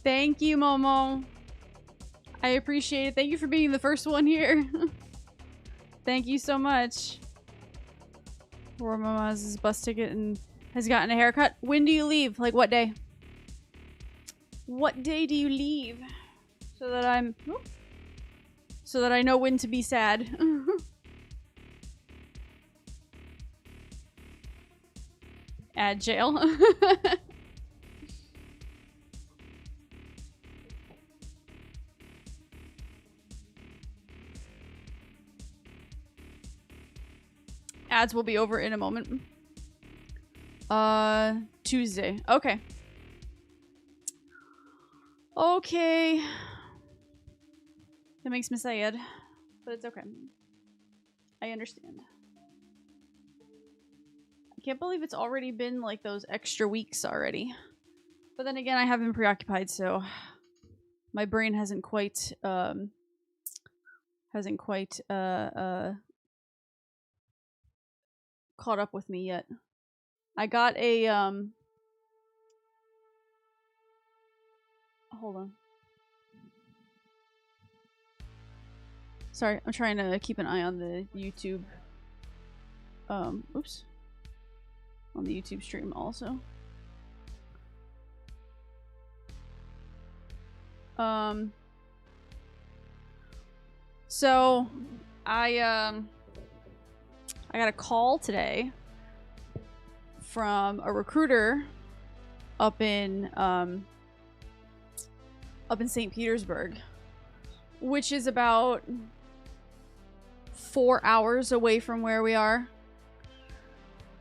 Thank you, Momo. I appreciate it. Thank you for being the first one here. Thank you so much. Poor Momo has his bus ticket and has gotten a haircut. When do you leave? Like, what day? What day do you leave? So that I'm... So that I know when to be sad. Add jail. Ads will be over in a moment. Tuesday. Okay. Okay. That makes me sad, but it's okay. I understand. I can't believe it's already been like those extra weeks already. But then again, I have been preoccupied, so my brain hasn't quite caught up with me yet. I got a hold on. Sorry, I'm trying to keep an eye on the YouTube oops. On the YouTube stream also. So I got a call today from a recruiter up in St. Petersburg, which is about 4 hours away from where we are,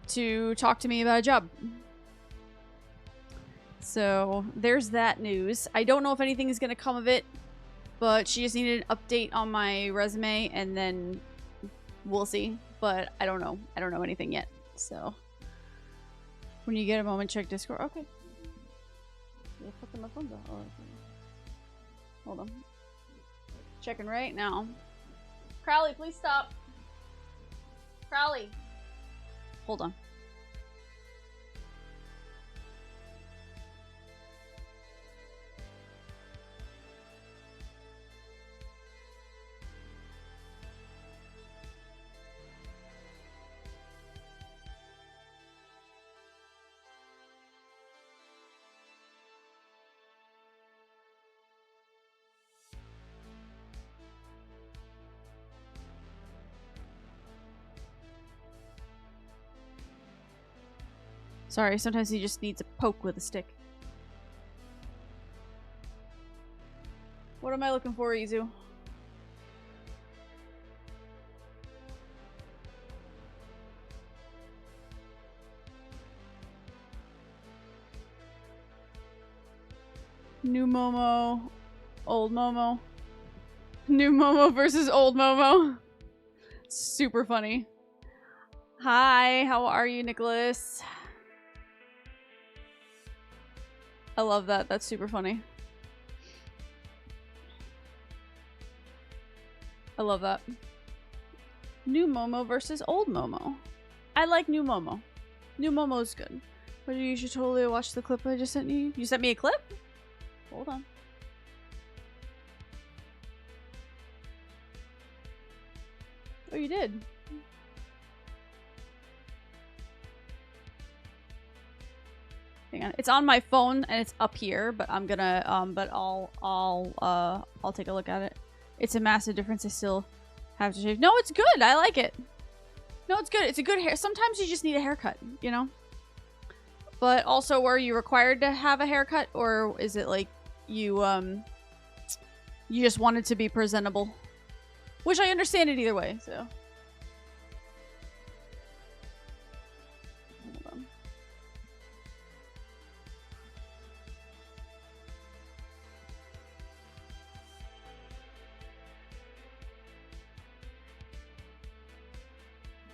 to talk to me about a job. So there's that news. I don't know if anything is going to come of it, but she just needed an update on my resume, and then we'll see. But I don't know. I don't know anything yet. So when you get a moment, check Discord. Okay. Yeah, fucking my phone's off. Oh, okay. Hold on. Checking right now. Crowley, please stop. Crowley. Hold on. Sorry, sometimes he just needs a poke with a stick. What am I looking for, Izu? New Momo, old Momo. New Momo versus old Momo. Super funny. Hi, how are you, Nicholas? I love that. That's super funny. I love that. New Momo versus old Momo. I like new Momo. New Momo's good. But you should totally watch the clip I just sent you. You sent me a clip? Hold on. Oh, you did? Hang on. It's on my phone and it's up here, but I'm gonna but I'll take a look at it. It's a massive difference. I still have to shave. No, it's good. I like it. No, it's good. It's a good hair. Sometimes you just need a haircut, you know? But also, are you required to have a haircut, or is it like you you just want it to be presentable? Which I understand it either way, so. Hold on.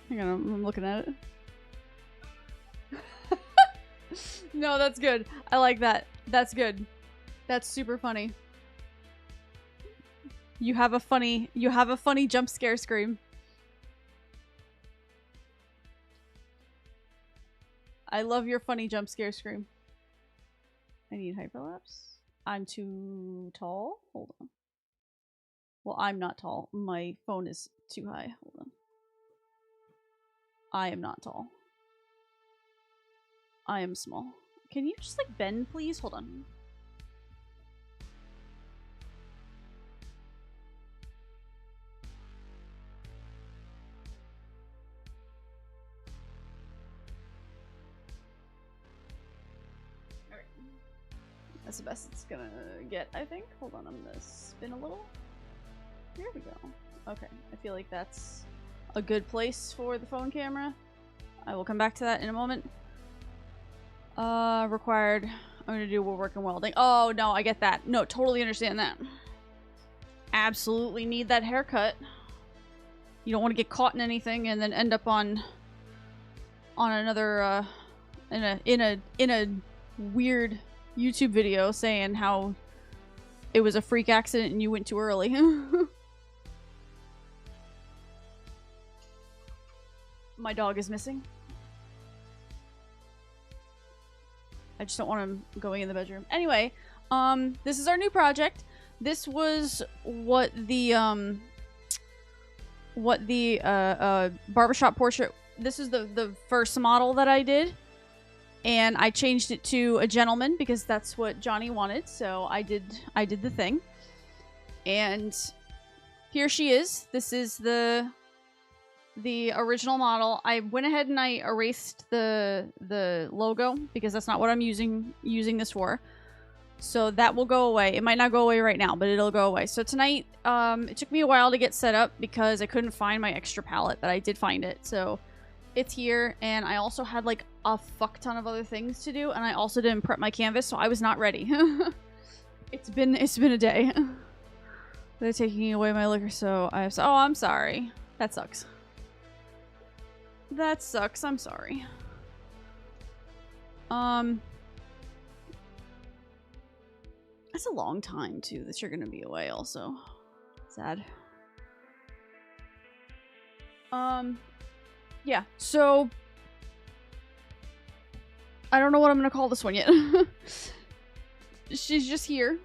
Hang on, I'm looking at it. No, that's good. I like that. That's good. That's super funny. You have a funny jump scare scream. I love your funny jump scare scream. I need hyperlapse. I'm too tall? Hold on. Well, I'm not tall. My phone is too high. Hold on. I am not tall. I am small. Can you just, like, bend, please? Hold on. Alright. That's the best it's gonna get, I think. Hold on, I'm gonna spin a little. There we go. Okay, I feel like that's a good place for the phone camera. I will come back to that in a moment. Required. I'm gonna do woodwork and welding. Oh, no, I get that. No, totally understand that. Absolutely need that haircut. You don't want to get caught in anything and then end up on another, in a weird YouTube video saying how it was a freak accident and you went too early. My dog is missing. I just don't want him going in the bedroom. Anyway, this is our new project. This was what the barbershop portrait. This is the first model that I did, and I changed it to a gentleman because that's what Johnny wanted. So I did the thing, and here she is. This is the original model. I went ahead and I erased the logo because that's not what I'm using this for. So that will go away. It might not go away right now, but it'll go away. So tonight, it took me a while to get set up because I couldn't find my extra palette, but I did find it. So it's here, and I also had like a fuck ton of other things to do, and I also didn't prep my canvas, so I was not ready. It's been a day. They're taking away my liquor, so I have. Oh, I'm sorry. That sucks. That sucks. I'm sorry. That's a long time, too, that you're gonna be away, also. Sad. Yeah, so... I don't know what I'm gonna call this one yet. She's just here.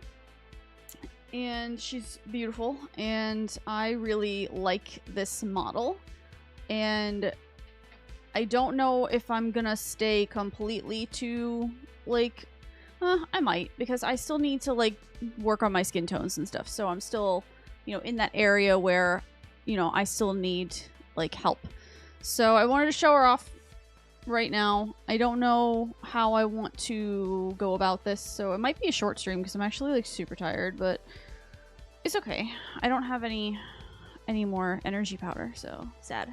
And she's beautiful. And I really like this model. And... I don't know if I'm gonna stay completely to, like, I might, because I still need to, like, work on my skin tones and stuff, so I'm still, you know, in that area where, you know, I still need, like, help. So I wanted to show her off right now. I don't know how I want to go about this, so it might be a short stream, because I'm actually, like, super tired, but it's okay. I don't have any more energy powder, so sad.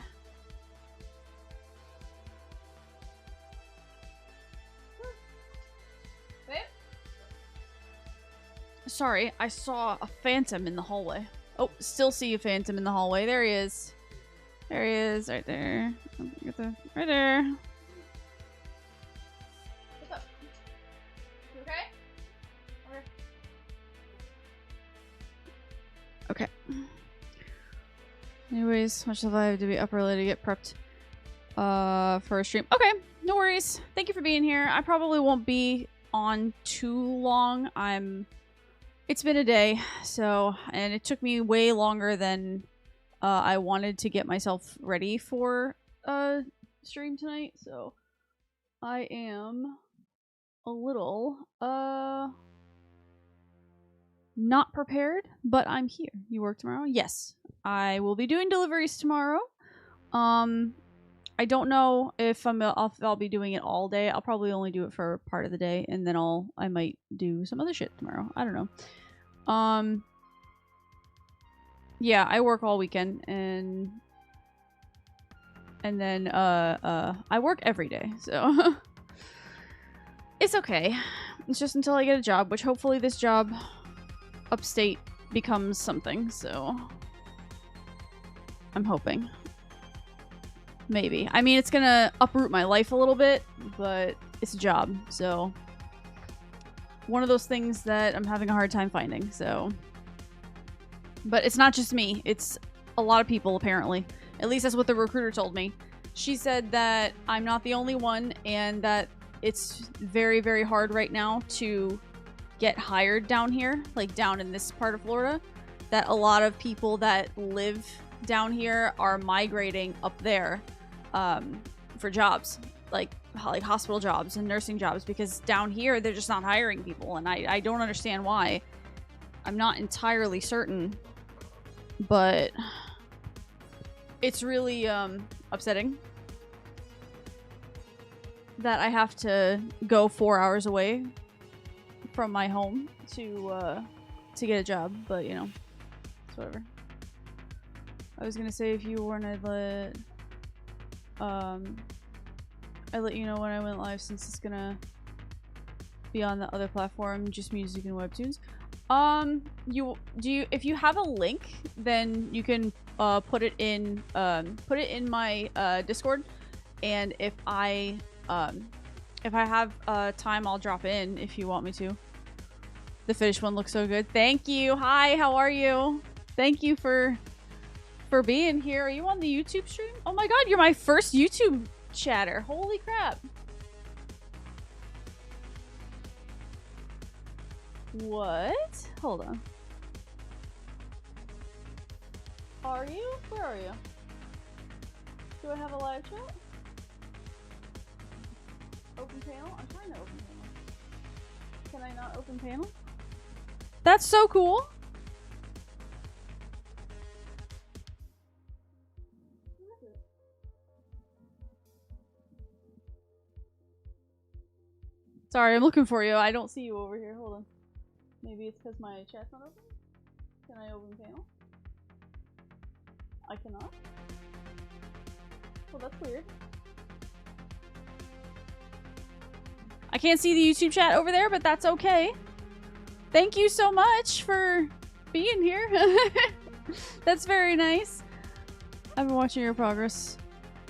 Sorry, I saw a phantom in the hallway. Oh, still see a phantom in the hallway. There he is. There he is, right there. Right there. What's up? You okay? Okay. Anyways, much of I have to be up early to get prepped for a stream. Okay, no worries. Thank you for being here. I probably won't be on too long. It's been a day, so, and it took me way longer than I wanted to get myself ready for stream tonight, so I am a little not prepared, but I'm here. You work tomorrow? Yes. I will be doing deliveries tomorrow. I don't know if I'll be doing it all day. I'll probably only do it for part of the day, and then I might do some other shit tomorrow. I don't know. Yeah, I work all weekend, and then I work every day, so it's okay. It's just until I get a job, which hopefully this job upstate becomes something, so I'm hoping. Maybe. I mean, it's gonna uproot my life a little bit, but it's a job, so one of those things that I'm having a hard time finding, so. But it's not just me. It's a lot of people, apparently. At least that's what the recruiter told me. She said that I'm not the only one, and that it's very, very hard right now to get hired down here, like down in this part of Florida, that a lot of people that live down here are migrating up there for jobs, like hospital jobs and nursing jobs, because down here they're just not hiring people, and I don't understand why. I'm not entirely certain, but it's really upsetting that I have to go 4 hours away from my home to get a job, but you know, it's whatever. I was gonna say, if you weren't, I'd let you know when I went live, since it's gonna be on the other platform, just music and webtoons. If you have a link, then you can put it in my Discord, and if I have time, I'll drop in if you want me to. The finished one looks so good. Thank you. Hi, how are you? Thank you for being here. Are you on the YouTube stream? Oh my god, you're my first YouTube chatter. Holy crap. What? Hold on. Are you? Where are you? Do I have a live chat? Open panel? I'm trying to open panel. Can I not open panel? That's so cool. Sorry, I'm looking for you. I don't see you over here. Hold on. Maybe it's because my chat's not open? Can I open panel? I cannot? Well, that's weird. I can't see the YouTube chat over there, but that's okay. Thank you so much for being here. That's very nice. I've been watching your progress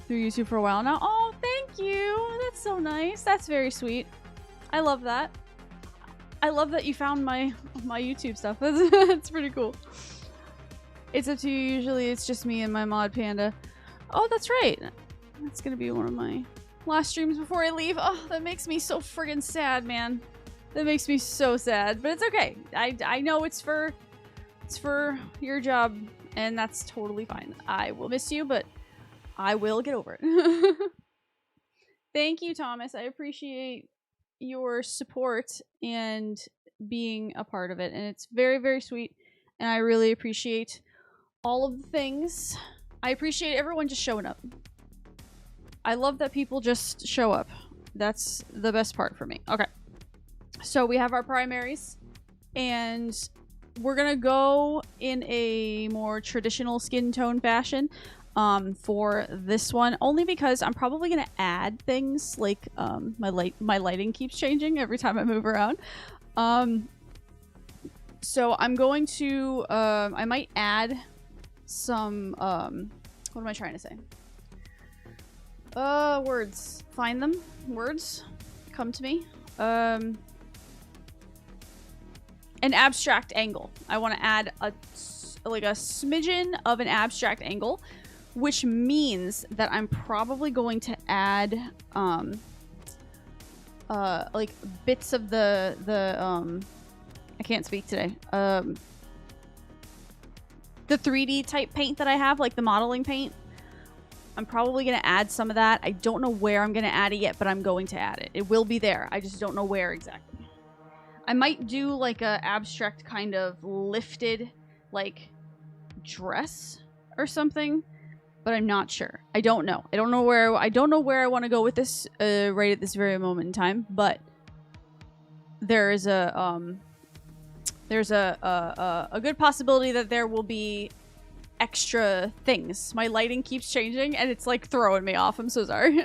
through YouTube for a while now. Oh, thank you. That's so nice. That's very sweet. I love that. I love that you found my YouTube stuff. That's pretty cool. It's up to you. Usually it's just me and my mod panda. Oh, that's right. That's gonna be one of my last streams before I leave. Oh, that makes me so friggin' sad, man. That makes me so sad. But it's okay. I know it's for your job, and that's totally fine. I will miss you, but I will get over it. Thank you, Thomas. I appreciate your support and being a part of it, and it's very, very sweet, and I really appreciate all of the things. I appreciate everyone just showing up. I love that people just show up. That's the best part for me. Okay, so we have our primaries, and we're gonna go in a more traditional skin tone fashion for this one, only because I'm probably gonna add things like my lighting keeps changing every time I move around. So I'm going to I might add some what am I trying to say? Words. Find them. Words. Come to me. An abstract angle. I want to add a smidgen of an abstract angle, which means that I'm probably going to add like bits of the I can't speak today. The 3D type paint that I have, like the modeling paint. I'm probably going to add some of that. I don't know where I'm going to add it yet, but I'm going to add it. It will be there. I just don't know where exactly. I might do like a abstract kind of lifted like dress or something, but I'm not sure. I don't know. I don't know where I want to go with this right at this very moment in time, but there's a good possibility that there will be extra things. My lighting keeps changing and it's like throwing me off. I'm so sorry.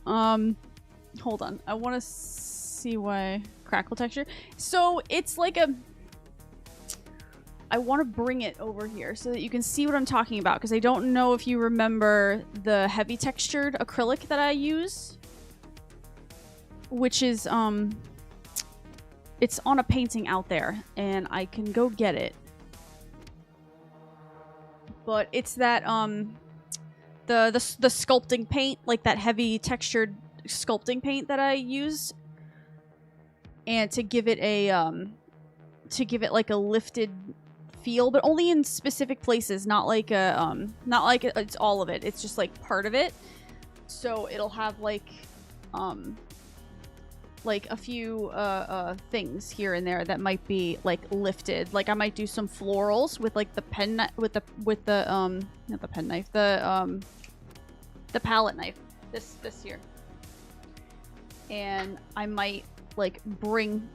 Hold on. I want to see why crackle texture. So it's like I want to bring it over here so that you can see what I'm talking about, because I don't know if you remember the heavy textured acrylic that I use, which is it's on a painting out there and I can go get it. But it's that the sculpting paint, like that heavy textured sculpting paint that I use. and to give it a like a lifted feel, but only in specific places, not like it's all of it. It's just like part of it. So it'll have like a few things here and there that might be like lifted. Like I might do some florals with like the pen with the not the pen knife, the palette knife. This here. And I might like bring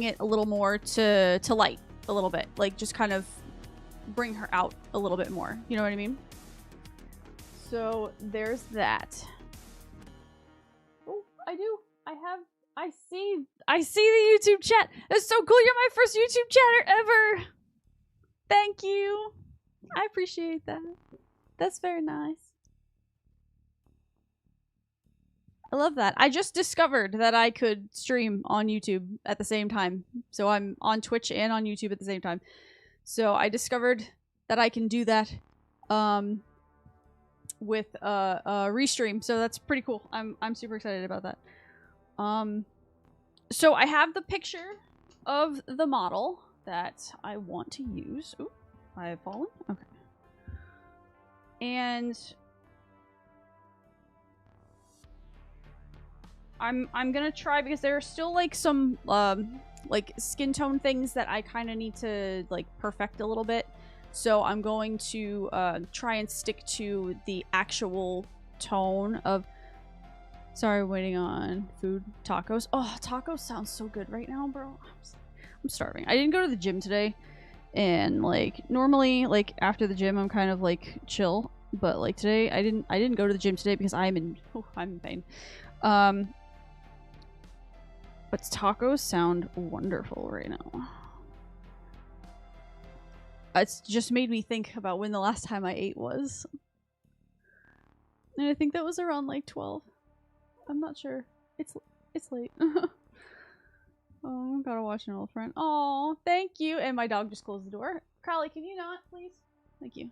it a little more to light a little bit. Like just kind of bring her out a little bit more. You know what I mean? So there's that. Oh, I see the YouTube chat. That's so cool. You're my first YouTube chatter ever. Thank you. I appreciate that. That's very nice. I love that. I just discovered that I could stream on YouTube at the same time. So I'm on Twitch and on YouTube at the same time. So I discovered that I can do that with restream. So that's pretty cool. I'm super excited about that. So I have the picture of the model that I want to use. Ooh, I have fallen. Okay. And I'm gonna try, because there are still like some like skin tone things that I kind of need to like perfect a little bit. So I'm going to try and stick to the actual tone of. Sorry, waiting on food. Tacos. Oh, tacos sounds so good right now, bro. I'm starving. I didn't go to the gym today, and like normally, like after the gym, I'm kind of like chill. But like today, I didn't go to the gym today because I'm in pain. But tacos sound wonderful right now. It's just made me think about when the last time I ate was, and I think that was around like 12. I'm not sure. It's late. Oh, gotta watch an old friend. Oh, thank you. And my dog just closed the door. Crowley, can you not, please? Thank you.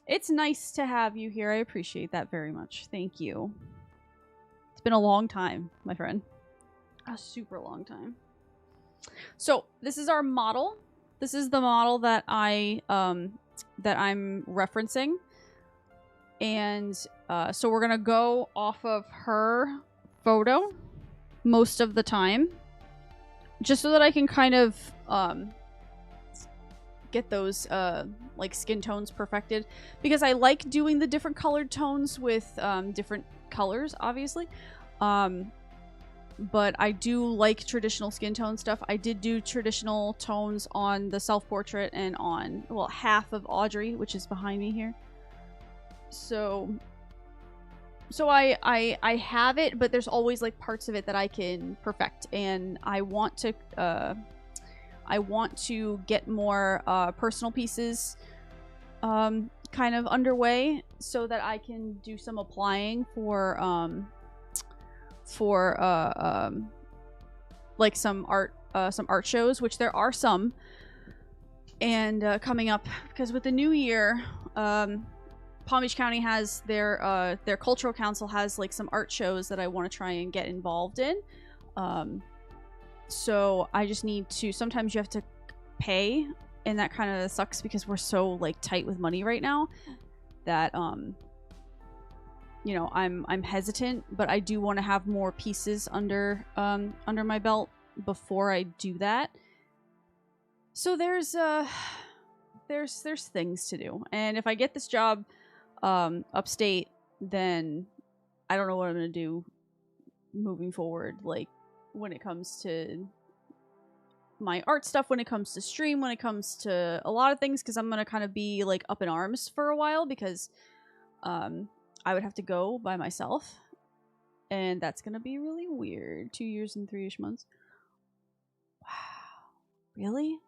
It's nice to have you here. I appreciate that very much. Thank you. It's been a long time, my friend. A super long time. So this is our model. This is the model that I'm referencing. And so we're gonna go off of her photo most of the time, just so that I can kind of get those like skin tones perfected, because I like doing the different colored tones with different colors, obviously. But I do like traditional skin tone stuff. I did do traditional tones on the self-portrait and on, well, half of Audrey, which is behind me here. So I have it, but there's always like parts of it that I can perfect, and I want to get more personal pieces kind of underway, so that I can do some applying for like some art shows, which there are some, and coming up, because with the new year, Palm Beach County has their cultural council has like some art shows that I want to try and get involved in. So I just need to, sometimes you have to pay, and that kind of sucks because we're so like tight with money right now that you know, I'm hesitant, but I do want to have more pieces under my belt before I do that. So there's things to do, and if I get this job upstate, then I don't know what I'm gonna do moving forward, like when it comes to my art stuff, when it comes to stream, when it comes to a lot of things, because I'm gonna kind of be like up in arms for a while, because I would have to go by myself, and that's gonna be really weird. 2 years and 3-ish months. Wow. Really?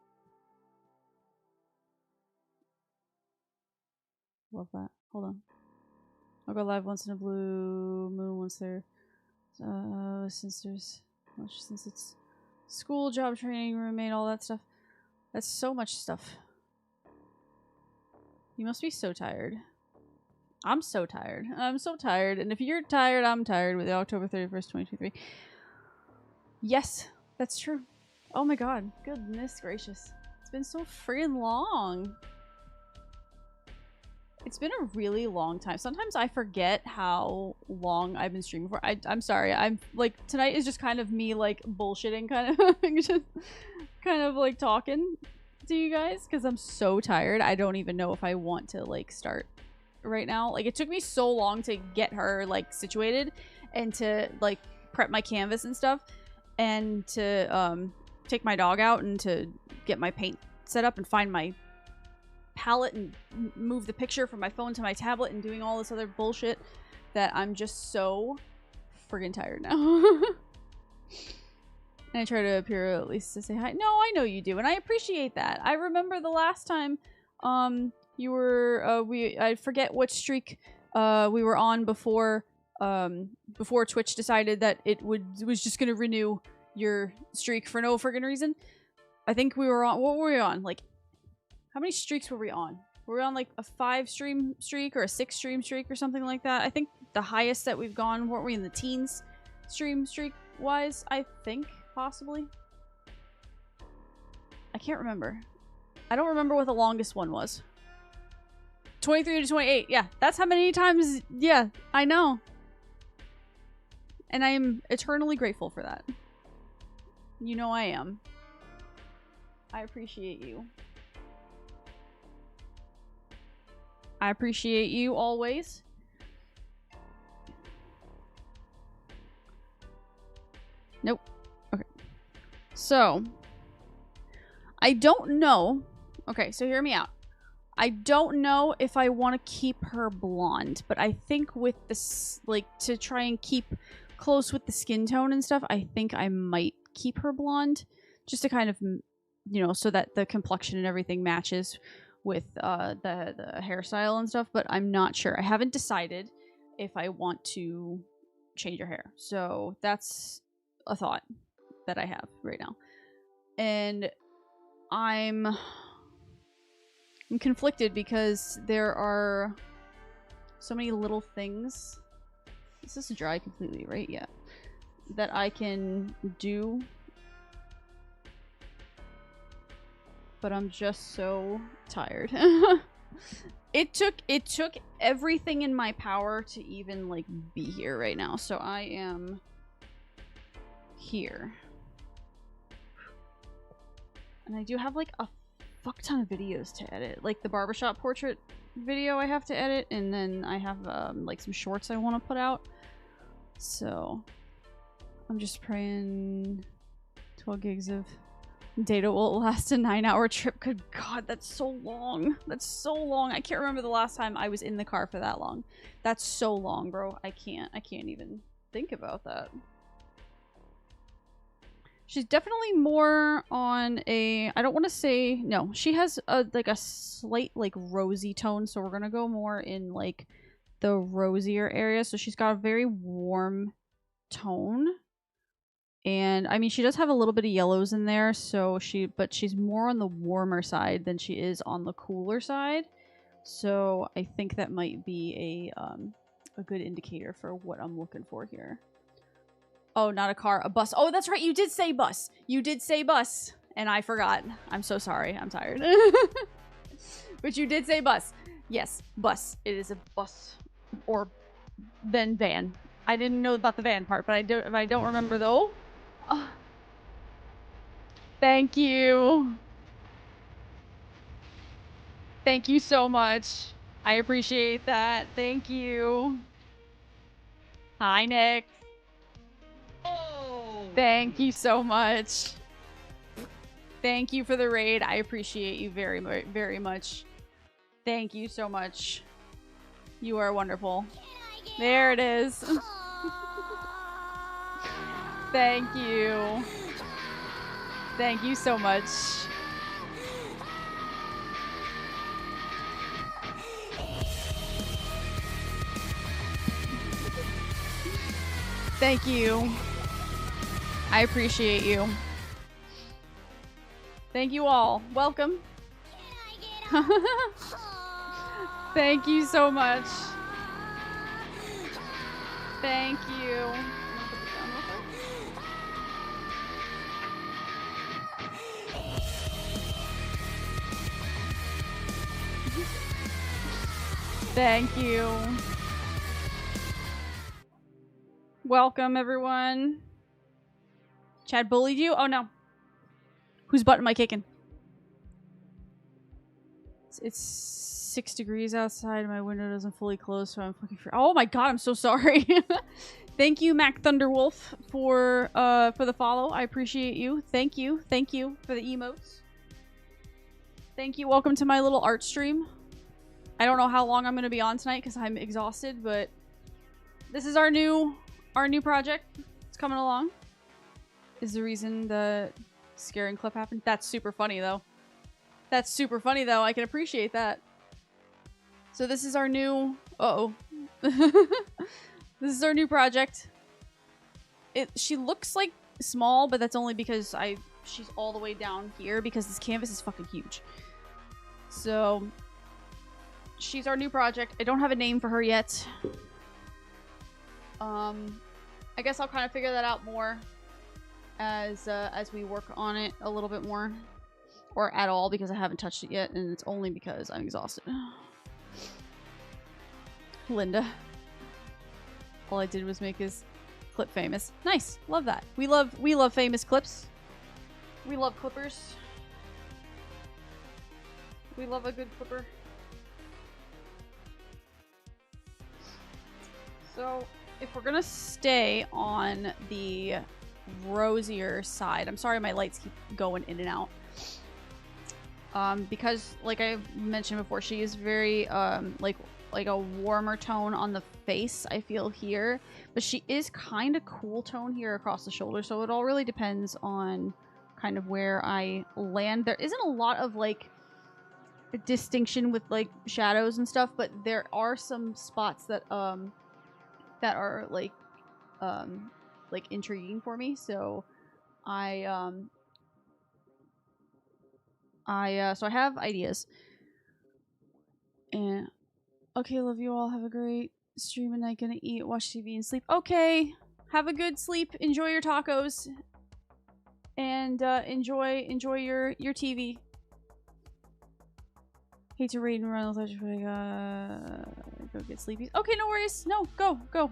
Love that. Hold on. I'll go live once in a blue moon, once there. Since it's school, job training, roommate, all that stuff. That's so much stuff. You must be so tired. I'm so tired. I'm so tired. And if you're tired, I'm tired with the October 31st, 2023. Yes. That's true. Oh my god. Goodness gracious. It's been so friggin' long. It's been a really long time. Sometimes I forget how long I've been streaming for. I'm sorry. I'm like, tonight is just kind of me like bullshitting kind of just kind of like talking to you guys because I'm so tired. I don't even know if I want to like start right now. Like it took me so long to get her like situated and to like prep my canvas and stuff and to take my dog out and to get my paint set up and find my palette and move the picture from my phone to my tablet and doing all this other bullshit that I'm just so friggin' tired now. And I try to appear at least to say hi. No, I know you do, and I appreciate that. I remember the last time you were I forget what streak we were on before before Twitch decided that it was just gonna renew your streak for no friggin' reason. I think we were on, what were we on? Like, how many streaks were we on? Were we on like a 5 stream streak or a 6 stream streak or something like that? I think the highest that we've gone, weren't we in the teens stream streak wise? I think, possibly. I can't remember. I don't remember what the longest one was. 23 to 28. Yeah, that's how many times. Yeah, I know. And I am eternally grateful for that. You know I am. I appreciate you. I appreciate you always. Nope. Okay. So, I don't know. Okay, so hear me out. I don't know if I want to keep her blonde, but I think with this, like, to try and keep close with the skin tone and stuff, I think I might keep her blonde. Just to kind of, you know, so that the complexion and everything matches with the hairstyle and stuff, but I'm not sure. I haven't decided if I want to change her hair. So that's a thought that I have right now. And I'm conflicted because there are so many little things. This is dry completely, right? Yeah. That I can do. But I'm just so tired. It took everything in my power to even like be here right now. So I am here. And I do have like a fuck ton of videos to edit. Like the barbershop portrait video I have to edit, and then I have like some shorts I want to put out. So I'm just praying 12 gigs of data will last a 9-hour trip. Good God, that's so long. That's so long. I can't remember the last time I was in the car for that long. That's so long, bro. I can't even think about that. She's definitely more on a, I don't want to say, no, she has a like a slight like rosy tone, so we're gonna go more in like the rosier area. So she's got a very warm tone. And I mean, she does have a little bit of yellows in there, so but she's more on the warmer side than she is on the cooler side. So I think that might be a good indicator for what I'm looking for here. Oh, not a car, a bus. Oh, that's right. You did say bus. You did say bus, and I forgot. I'm so sorry. I'm tired. But you did say bus. Yes, bus. It is a bus, or then van. I didn't know about the van part, but I don't remember though. Oh. Thank you. Thank you so much. I appreciate that. Thank you. Hi, Nick. Oh. Thank you so much. Thank you for the raid. I appreciate you very, very much. Thank you so much. You are wonderful. There it is. Thank you. Thank you so much. Thank you. I appreciate you. Thank you all. Welcome. Thank you so much. Thank you. Thank you. Welcome, everyone. Chad bullied you? Oh, no. Whose butt am I kicking? It's 6 degrees outside. My window doesn't fully close, so I'm fucking free. Oh my god, I'm so sorry. Thank you, Mac Thunderwolf, for the follow. I appreciate you. Thank you. Thank you for the emotes. Thank you. Welcome to my little art stream. I don't know how long I'm going to be on tonight because I'm exhausted, but this is our new project. It's coming along. Is the reason the scaring clip happened. That's super funny, though. That's super funny, though. I can appreciate that. So this is our new... Uh-oh. This is our new project. She looks, like, small, but that's only because she's all the way down here because this canvas is fucking huge. So... she's our new project. I don't have a name for her yet. I guess I'll kind of figure that out more as we work on it a little bit more. Or at all, because I haven't touched it yet, and it's only because I'm exhausted. Linda. All I did was make his clip famous. Nice. Love that. We love famous clips. We love clippers. We love a good clipper. So, if we're gonna stay on the rosier side, I'm sorry my lights keep going in and out. Because, like I mentioned before, she is very, like a warmer tone on the face, I feel here. But she is kind of cool tone here across the shoulder, so it all really depends on kind of where I land. There isn't a lot of, like, distinction with, like, shadows and stuff, but there are some spots that are, like, intriguing for me, so so I have ideas. And okay, love you all. Have a great stream and night. Gonna eat, watch TV, and sleep. Okay, have a good sleep. Enjoy your tacos, and enjoy your TV. Hate to read and run with you, but I go get sleepies. Okay, no worries. No, go.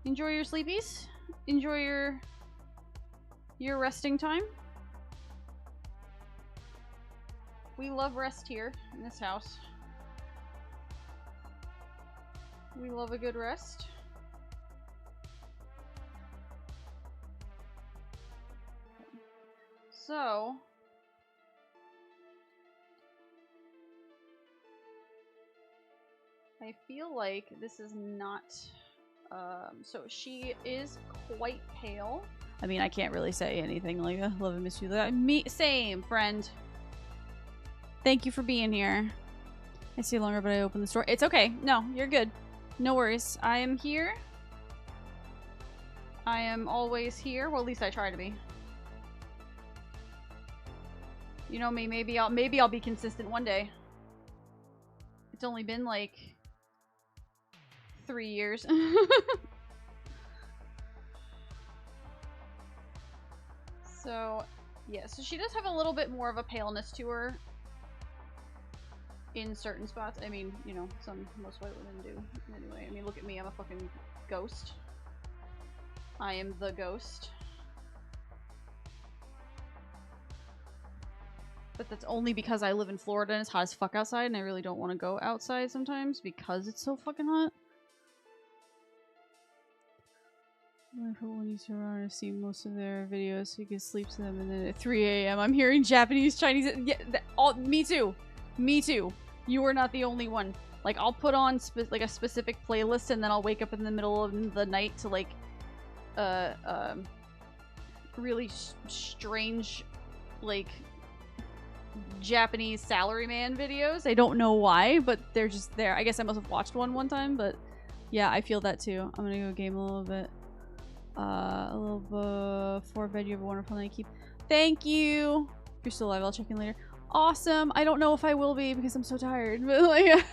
Enjoy your sleepies. Enjoy your resting time. We love rest here in this house. We love a good rest. So, I feel like this is not, so she is quite pale. I mean, I can't really say anything like, love and miss you. Same, friend. Thank you for being here. I see longer, but I opened the store. It's okay. No, you're good. No worries. I am here. I am always here. Well, at least I try to be. You know me. Maybe I'll be consistent one day. It's only been like 3 years. So, yeah. So she does have a little bit more of a paleness to her. In certain spots. I mean, you know, most white women do. Anyway, I mean, look at me. I'm a fucking ghost. I am the ghost. But that's only because I live in Florida and it's hot as fuck outside and I really don't want to go outside sometimes because it's so fucking hot. When you turn around and see most of their videos so you can sleep to them, and then at 3 a.m. I'm hearing Japanese, Chinese. Yeah, me too. Me too. You are not the only one. Like, I'll put on like a specific playlist and then I'll wake up in the middle of the night to like really strange like Japanese salaryman videos. I don't know why, but they're just there. I guess I must have watched one time, but yeah, I feel that too. I'm gonna go game a little bit. A little before bed. You have a wonderful night. Thank you. If you're still alive, I'll check in later. Awesome. I don't know if I will be because I'm so tired, but like,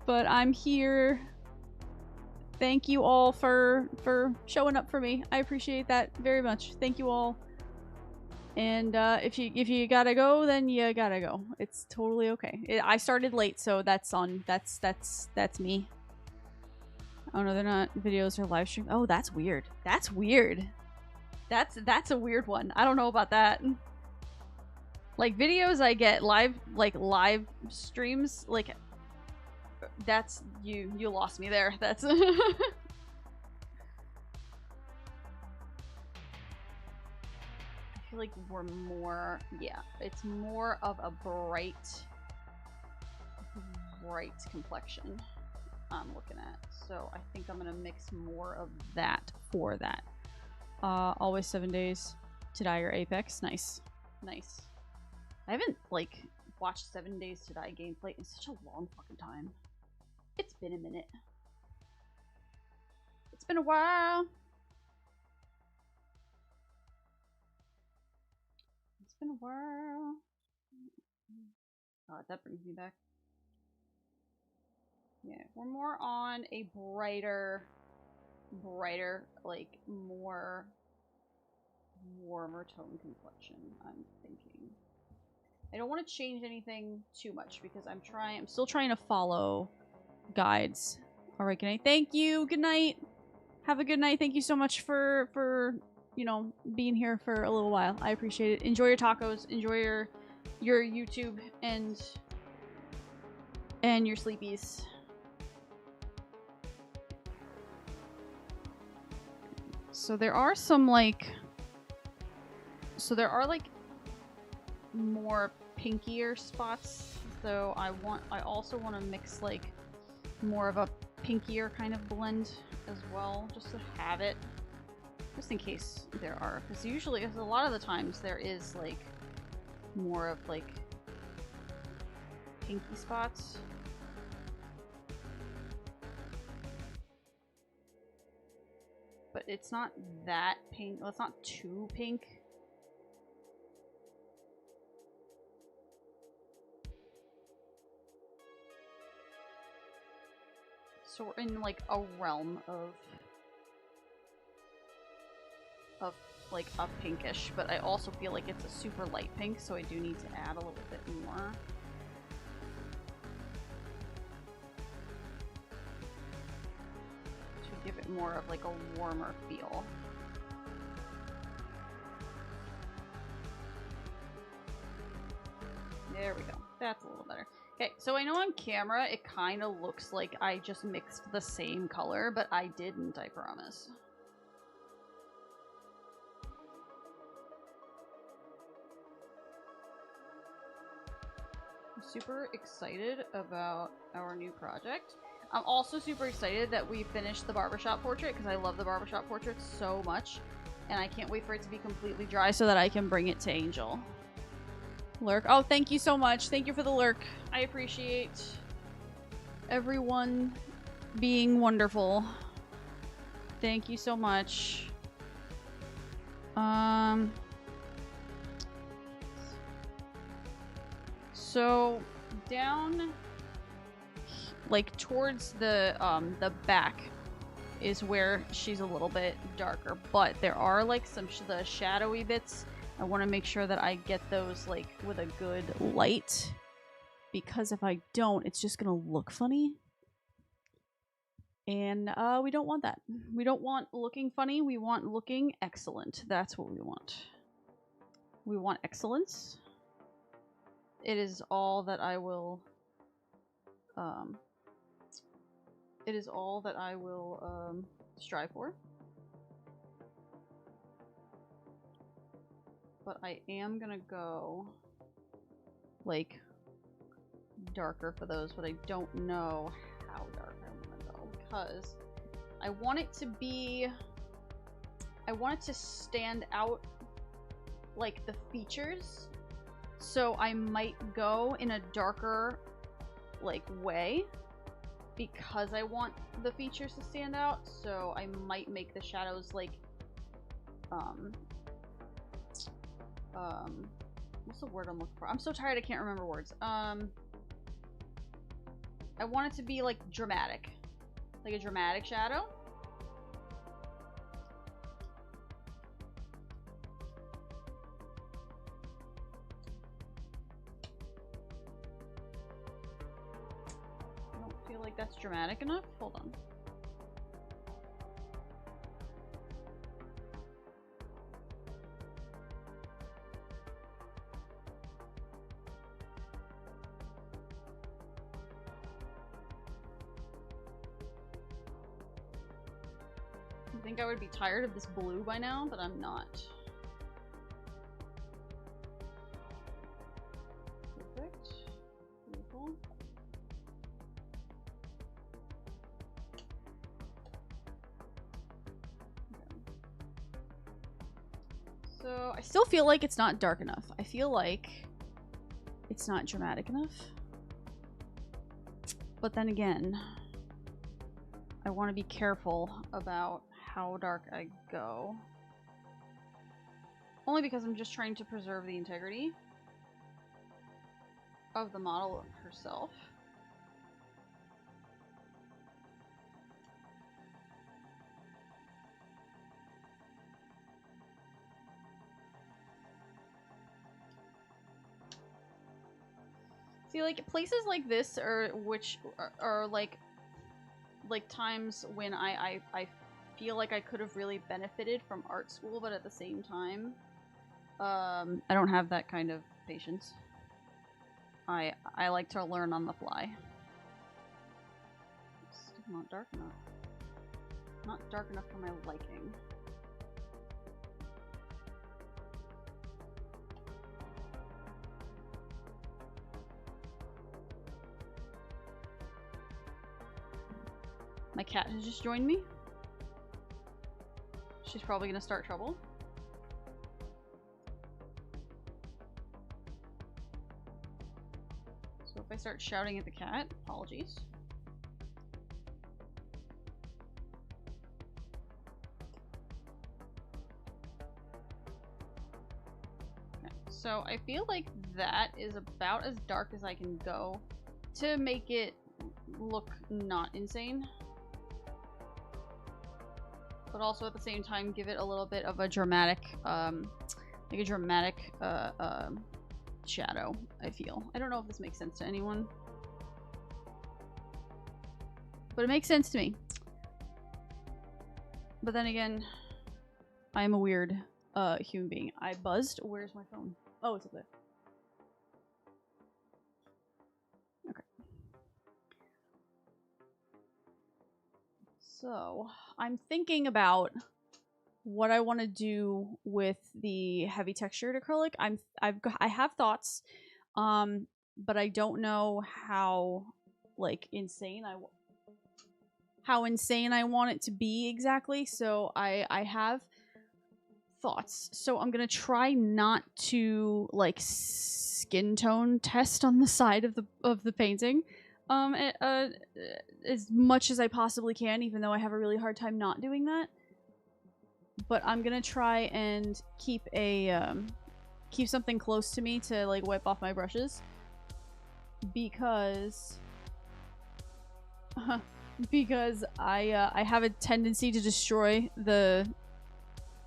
but I'm here. Thank you all for showing up for me. I appreciate that very much. Thank you all. And if you gotta go, then you gotta go. It's totally okay. I started late, so that's me. Oh no, they're not videos or live stream. Oh, that's weird. That's weird. That's a weird one. I don't know about that. Like videos I get live streams, like that's you lost me there. That's I feel like we're more, yeah, it's more of a bright complexion I'm looking at. So I think I'm gonna mix more of that for that. Always 7 days to die or Apex. Nice. Nice. I haven't, like, watched 7 Days to Die gameplay in such a long fucking time. It's been a minute. It's been a while. It's been a while. That brings me back. Yeah, we're more on a brighter, like, more warmer tone complexion, I'm thinking. I don't want to change anything too much because I'm still trying to follow guides. All right, good night. Thank you. Good night. Have a good night. Thank you so much for you know, being here for a little while. I appreciate it. Enjoy your tacos. Enjoy your YouTube and your sleepies. So there are some like more pinkier spots, so I also want to mix like more of a pinkier kind of blend as well, just to have it, just in case there are, because usually, a lot of the times there is like more of like pinky spots. But it's not that pink. Well, it's not too pink. So we're in like a realm of like a pinkish, but I also feel like it's a super light pink, so I do need to add a little bit more. To give it more of like a warmer feel. There we go. That's a little better. Okay, so I know on camera it kind of looks like I just mixed the same color, but I didn't, I promise. I'm super excited about our new project. I'm also super excited that we finished the barbershop portrait because I love the barbershop portrait so much, and I can't wait for it to be completely dry so that I can bring it to Angel. Lurk. Oh, thank you so much. Thank you for the lurk. I appreciate everyone being wonderful. Thank you so much. So down like towards the back is where she's a little bit darker, but there are like the shadowy bits. I want to make sure that I get those like with a good light, because if I don't, it's just gonna look funny. And we don't want that. We don't want looking funny. We want looking excellent. That's what we want. We want excellence. It is all that I will strive for. But I am gonna go like darker for those, but I don't know how dark I'm gonna go because I want it to stand out like the features. So I might go in a darker like way because I want the features to stand out. So I might make the shadows like what's the word I'm looking for? I'm so tired I can't remember words. I want it to be like dramatic. Like a dramatic shadow. like that's dramatic enough. Hold on. I think I would be tired of this blue by now, but I'm not. Perfect. Beautiful. Okay. So I still feel like it's not dark enough. I feel like it's not dramatic enough. But then again, I want to be careful about how dark I go. Only because I'm just trying to preserve the integrity of the model herself. See, like, places like this are like times when I feel like I could have really benefited from art school, but at the same time, I don't have that kind of patience. I like to learn on the fly. It's still not dark enough. Not dark enough for my liking. My cat has just joined me. She's probably gonna start trouble. So if I start shouting at the cat, apologies. Okay, so I feel like that is about as dark as I can go to make it look not insane. But also at the same time give it a little bit of a dramatic, like a dramatic, shadow, I feel. I don't know if this makes sense to anyone. But it makes sense to me. But then again, I am a weird, human being. I buzzed. Where's my phone? Oh, it's up there. Okay. So, I'm thinking about what I want to do with the heavy textured acrylic. I have thoughts, but I don't know how like insane I want it to be exactly. So I have thoughts. So I'm gonna try not to like skin tone test on the side of the painting. As much as I possibly can, even though I have a really hard time not doing that. But I'm gonna try and keep a keep something close to me to like wipe off my brushes, because I have a tendency to destroy the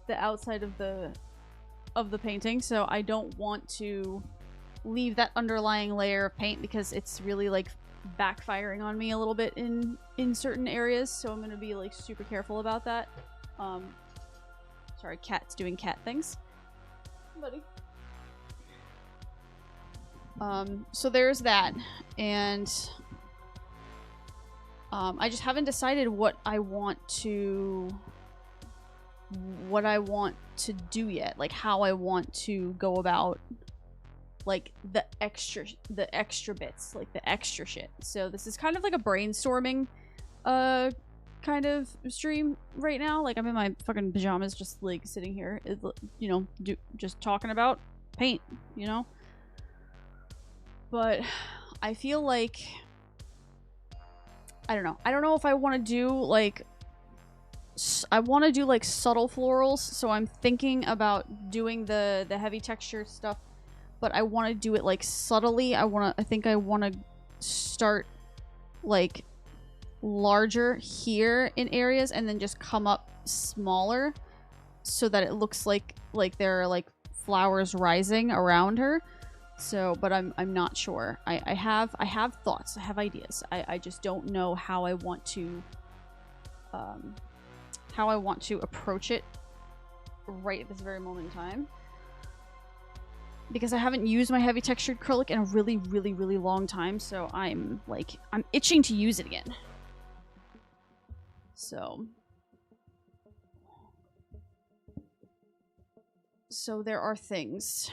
outside of the painting, so I don't want to leave that underlying layer of paint because it's really like backfiring on me a little bit in certain areas, so I'm gonna be like super careful about that. Sorry, cat's doing cat things. Buddy. So there's that, and I just haven't decided what I want to do yet, like how I want to go about like the extra bits, like the extra shit. So this is kind of like a brainstorming kind of stream right now. Like I'm in my fucking pajamas just like sitting here, you know, just talking about paint, you know. But I feel like I don't know if I want to do like subtle florals, so I'm thinking about doing the heavy texture stuff, but I want to do it like subtly. I think I want to start like larger here in areas and then just come up smaller so that it looks like there are like flowers rising around her. So, but I'm not sure. I have thoughts. I have ideas. I just don't know how I want to approach it right at this very moment in time. Because I haven't used my heavy textured acrylic in a really, really, really long time, so I'm itching to use it again. So there are things.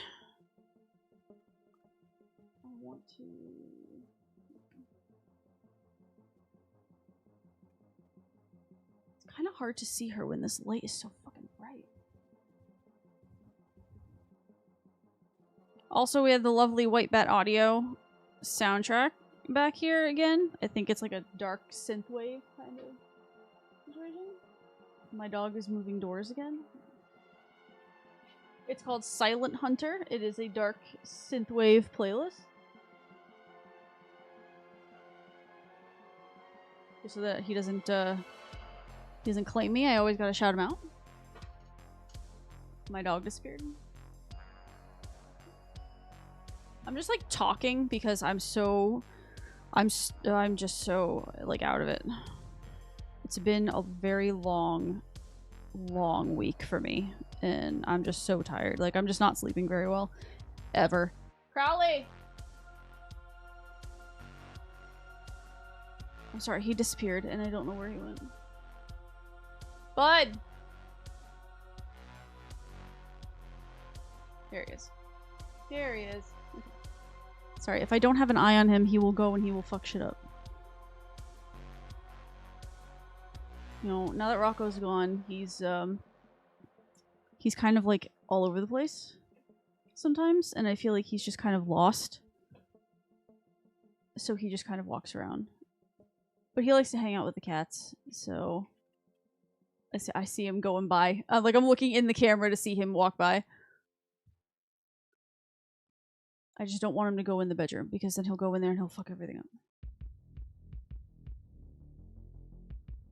I want to... It's kind of hard to see her when this light is so fucking bright. Also, we have the lovely White Bat Audio soundtrack back here again. I think it's like a dark synthwave kind of situation. My dog is moving doors again. It's called Silent Hunter. It is a dark synthwave playlist. Just so that he doesn't claim me, I always gotta shout him out. My dog disappeared. I'm just like talking because I'm just so like out of it. It's been a very long week for me, and I'm just so tired. Like, I'm just not sleeping very well ever. Crowley! I'm sorry, he disappeared and I don't know where he went. Bud! There he is. There he is. Okay. Sorry, if I don't have an eye on him, he will go and he will fuck shit up. You know, now that Rocco's gone, he's kind of like all over the place sometimes, and I feel like he's just kind of lost. So he just kind of walks around. But he likes to hang out with the cats, so I see him going by. Like, I'm looking in the camera to see him walk by. I just don't want him to go in the bedroom, because then he'll go in there and he'll fuck everything up.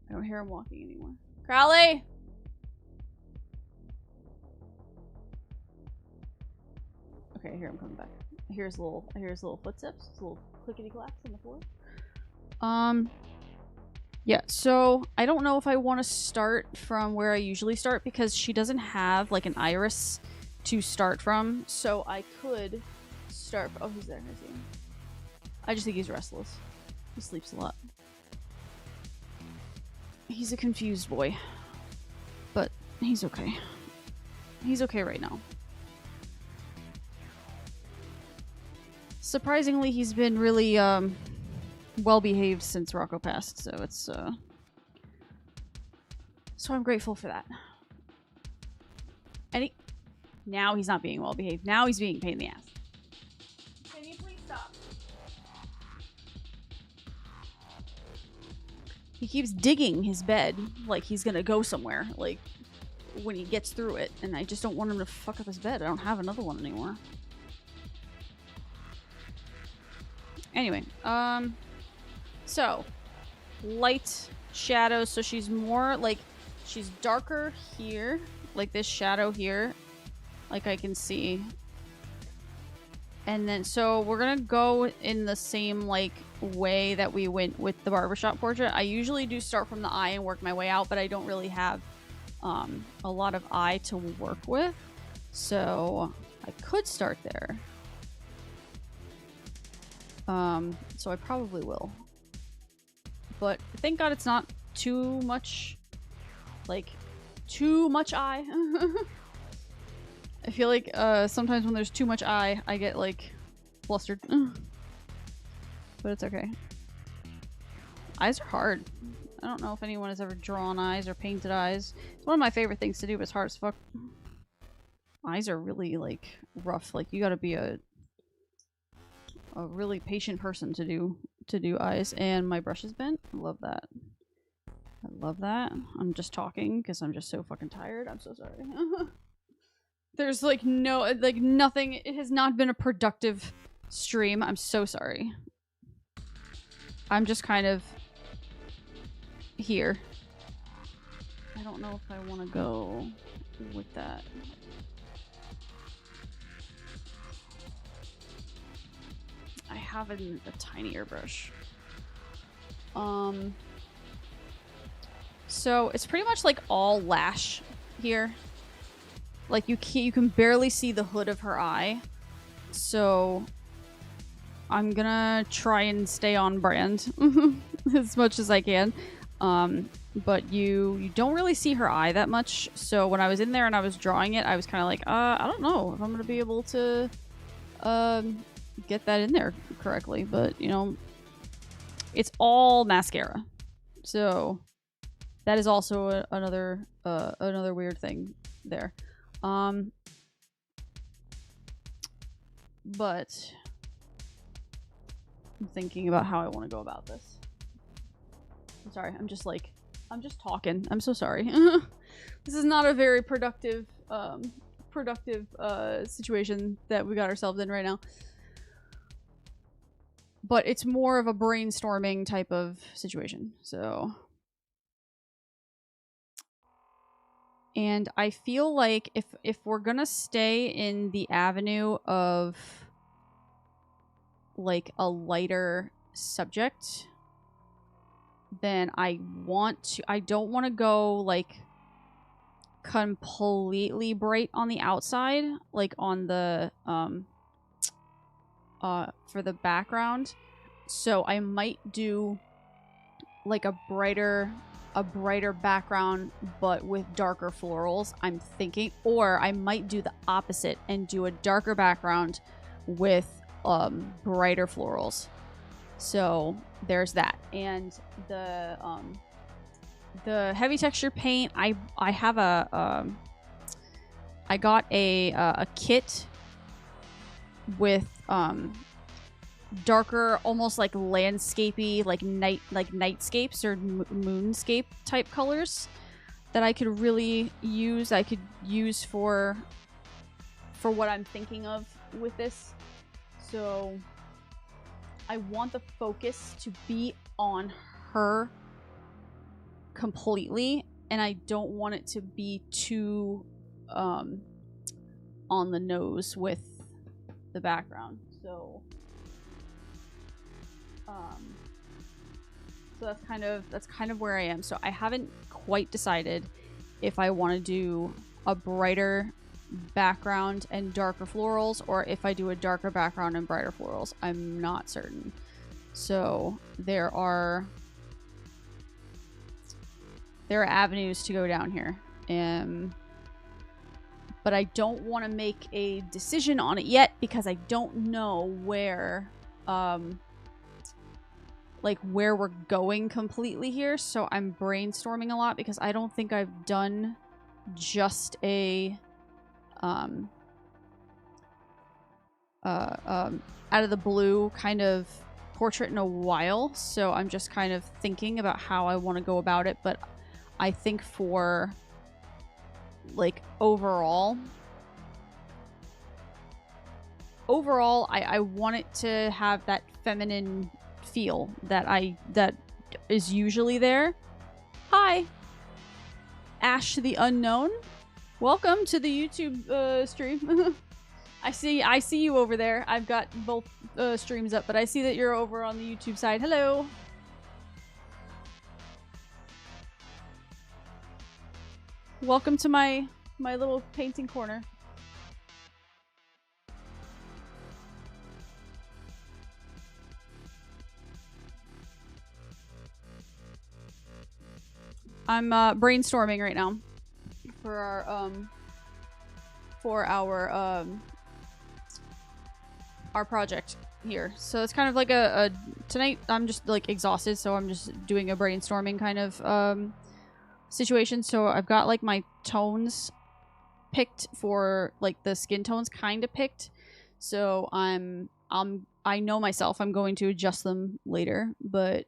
I don't hear him walking anymore. Crowley! Okay, I hear him coming back. I hear his little footsteps, his little clickety clacks on the floor. Yeah, so I don't know if I want to start from where I usually start, because she doesn't have like an iris to start from. So I could start. Oh, he's there. I see him. I just think he's restless. He sleeps a lot. He's a confused boy, but he's okay. He's okay right now. Surprisingly, he's been really well behaved since Rocco passed, so it's so I'm grateful for that. And now he's not being well behaved. Now he's being a pain in the ass. Can you please stop? He keeps digging his bed like he's gonna go somewhere, like when he gets through it, and I just don't want him to fuck up his bed. I don't have another one anymore. Anyway, so light shadows, so she's more like, she's darker here, like this shadow here, like I can see. And then, so we're gonna go in the same like way that we went with the barbershop portrait. I usually do start from the eye and work my way out, but I don't really have a lot of eye to work with, so I could start there. So I probably will. But thank God it's not too much, like, too much eye. I feel like sometimes when there's too much eye, I get, like, flustered. But it's okay. Eyes are hard. I don't know if anyone has ever drawn eyes or painted eyes. It's one of my favorite things to do, but it's hard as fuck. Eyes are really, like, rough. Like, you gotta be a really patient person to do eyes. And my brush is bent. I love that. I love that. I'm just talking because I'm just so fucking tired. I'm so sorry. There's like nothing. It has not been a productive stream. I'm so sorry. I'm just kind of here. I don't know if I want to go with that. have a tinier brush? So it's pretty much like all lash here. Like you can barely see the hood of her eye. So I'm gonna try and stay on brand as much as I can. But you don't really see her eye that much. So when I was in there and I was drawing it, I was kind of like, I don't know if I'm gonna be able to get that in there correctly. But you know, it's all mascara. So that is also another weird thing there. But I'm thinking about how I want to go about this. I'm sorry, I'm just talking. I'm so sorry. This is not a very productive situation that we got ourselves in right now. But it's more of a brainstorming type of situation. So, and I feel like if we're gonna stay in the avenue of like a lighter subject, then I don't want to go like completely bright on the outside, like on the for the background. So I might do like a brighter background but with darker florals, I'm thinking. Or I might do the opposite and do a darker background with brighter florals. So there's that. And the heavy texture paint, I have I got a kit with darker, almost like landscapey, like nightscapes or moonscape type colors that I could really use. I could use for what I'm thinking of with this. So I want the focus to be on her completely, and I don't want it to be too on the nose with the background. So so that's kind of where I am. So I haven't quite decided if I want to do a brighter background and darker florals, or if I do a darker background and brighter florals. I'm not certain. So there are avenues to go down here, but I don't want to make a decision on it yet because I don't know where where we're going completely here. So I'm brainstorming a lot because I don't think I've done just a out of the blue kind of portrait in a while. So I'm just kind of thinking about how I want to go about it. But I think for like overall I want it to have that feminine feel that is usually there. Hi, Ash the Unknown. Welcome to the YouTube stream. I see you over there. I've got both streams up, but I see that you're over on the YouTube side. Hello. Welcome to my little painting corner. I'm brainstorming right now for our project here. So it's kind of like a tonight I'm just like exhausted, so I'm just doing a brainstorming kind of situation. So I've got like my tones picked for like the skin tones kind of picked. So I know myself, I'm going to adjust them later, but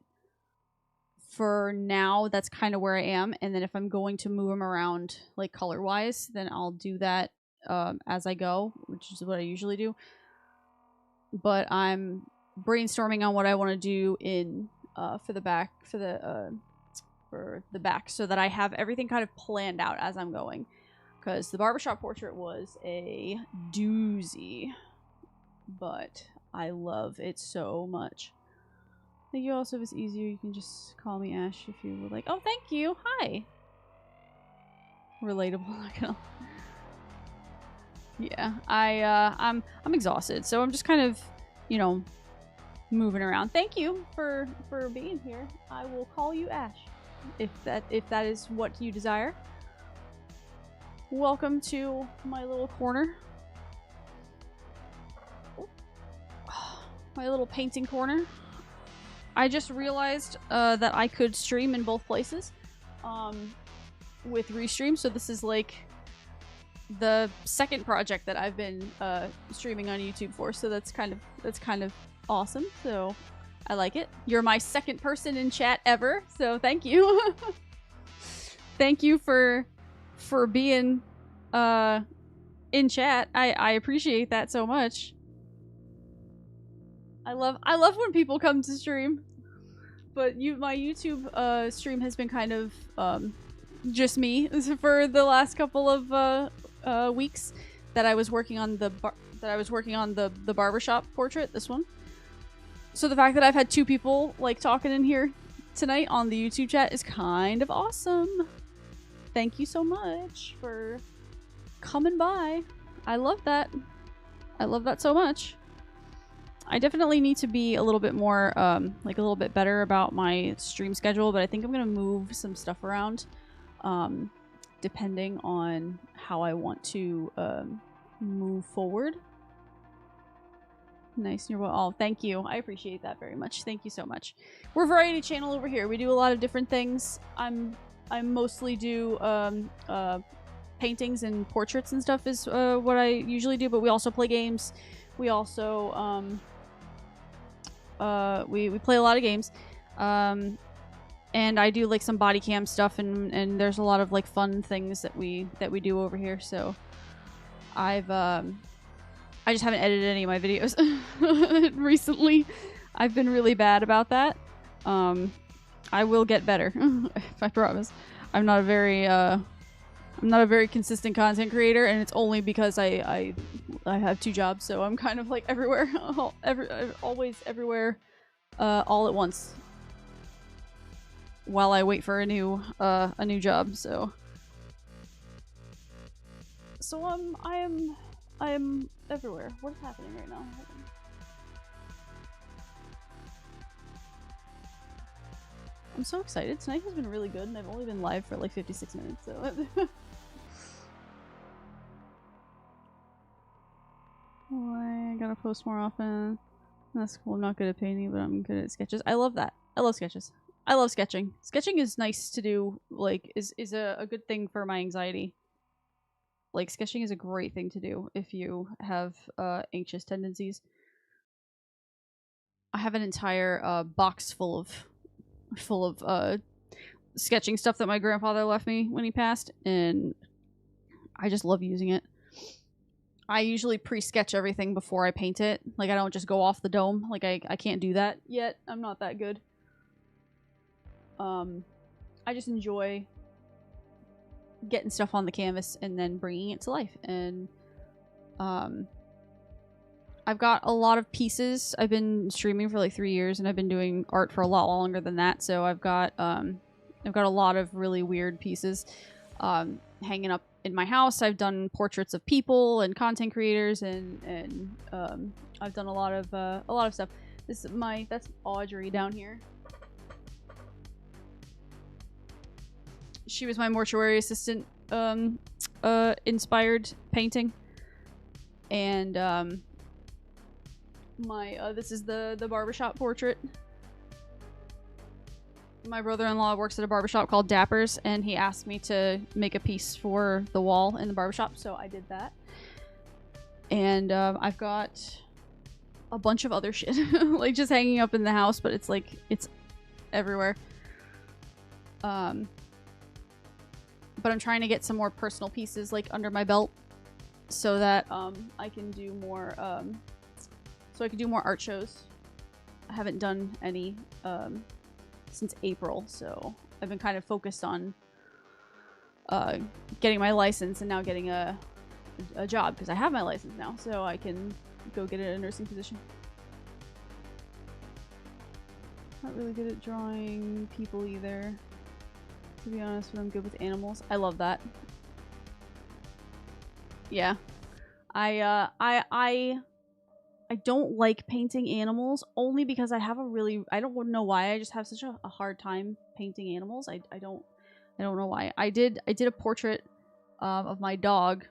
for now that's kind of where I am. And then if I'm going to move them around like color wise, then I'll do that as I go, which is what I usually do. But I'm brainstorming on what I want to do in for the back so that I have everything kind of planned out as I'm going, because the barbershop portrait was a doozy, but I love it so much. Thank you. Also, if it's easier, you can just call me Ash if you would like. Oh, thank you. Hi. Relatable. Not gonna. Yeah, I'm exhausted, so I'm just kind of, you know, moving around. Thank you for being here. I will call you Ash, if that is what you desire. Welcome to my little corner. My little painting corner. I just realized that I could stream in both places with Restream, so this is like the second project that I've been streaming on YouTube for, so that's kind of awesome. So I like it. You're my second person in chat ever, so thank you. Thank you for being in chat. I appreciate that so much. I love when people come to stream. But my YouTube stream has been kind of just me for the last couple of weeks that I was working on the barbershop portrait, this one. So the fact that I've had two people like talking in here tonight on the YouTube chat is kind of awesome. Thank you so much for coming by. I love that. I love that so much. I definitely need to be a little bit more, like a little bit better about my stream schedule, but I think I'm going to move some stuff around, depending on how I want to, move forward. Nice. Oh, thank you. I appreciate that very much. Thank you so much. We're a variety channel over here. We do a lot of different things. I mostly do, paintings and portraits and stuff is, what I usually do, but we also play games. We also, we play a lot of games, and I do like some body cam stuff, and there's a lot of like fun things that we do over here. So I just haven't edited any of my videos recently. I've been really bad about that. I will get better. I promise. I'm not a very consistent content creator, and it's only because I have two jobs, so I'm kind of like everywhere, always everywhere, all at once, while I wait for a new job. So I am everywhere. What's happening right now? I'm so excited. Tonight has been really good, and I've only been live for like 56 minutes, so... I gotta post more often. That's cool. I'm not good at painting, but I'm good at sketches. I love that. I love sketches. I love sketching. Sketching is nice to do, like, is a good thing for my anxiety. Like, sketching is a great thing to do if you have anxious tendencies. I have an entire box full of sketching stuff that my grandfather left me when he passed, and I just love using it. I usually pre-sketch everything before I paint it. Like, I don't just go off the dome. Like, I can't do that yet. I'm not that good. I just enjoy getting stuff on the canvas and then bringing it to life. And I've got a lot of pieces. I've been streaming for like 3 years, and I've been doing art for a lot longer than that. So I've got a lot of really weird pieces hanging up in my house. I've done portraits of people and content creators, and I've done a lot of stuff. That's Audrey down here. She was my mortuary assistant inspired painting, and this is the barbershop portrait. My brother-in-law works at a barbershop called Dapper's, and he asked me to make a piece for the wall in the barbershop, so I did that. And I've got a bunch of other shit, like just hanging up in the house, but it's like, it's everywhere. But I'm trying to get some more personal pieces like under my belt, so that I can do more art shows. I haven't done any since April, so I've been kind of focused on getting my license and now getting a job, because I have my license now, so I can go get a nursing position. Not really good at drawing people either. To be honest, but I'm good with animals. I love that. Yeah. I don't like painting animals only because I have a really, I don't know why, I just have such a hard time painting animals. I don't know why. I did a portrait of my dog,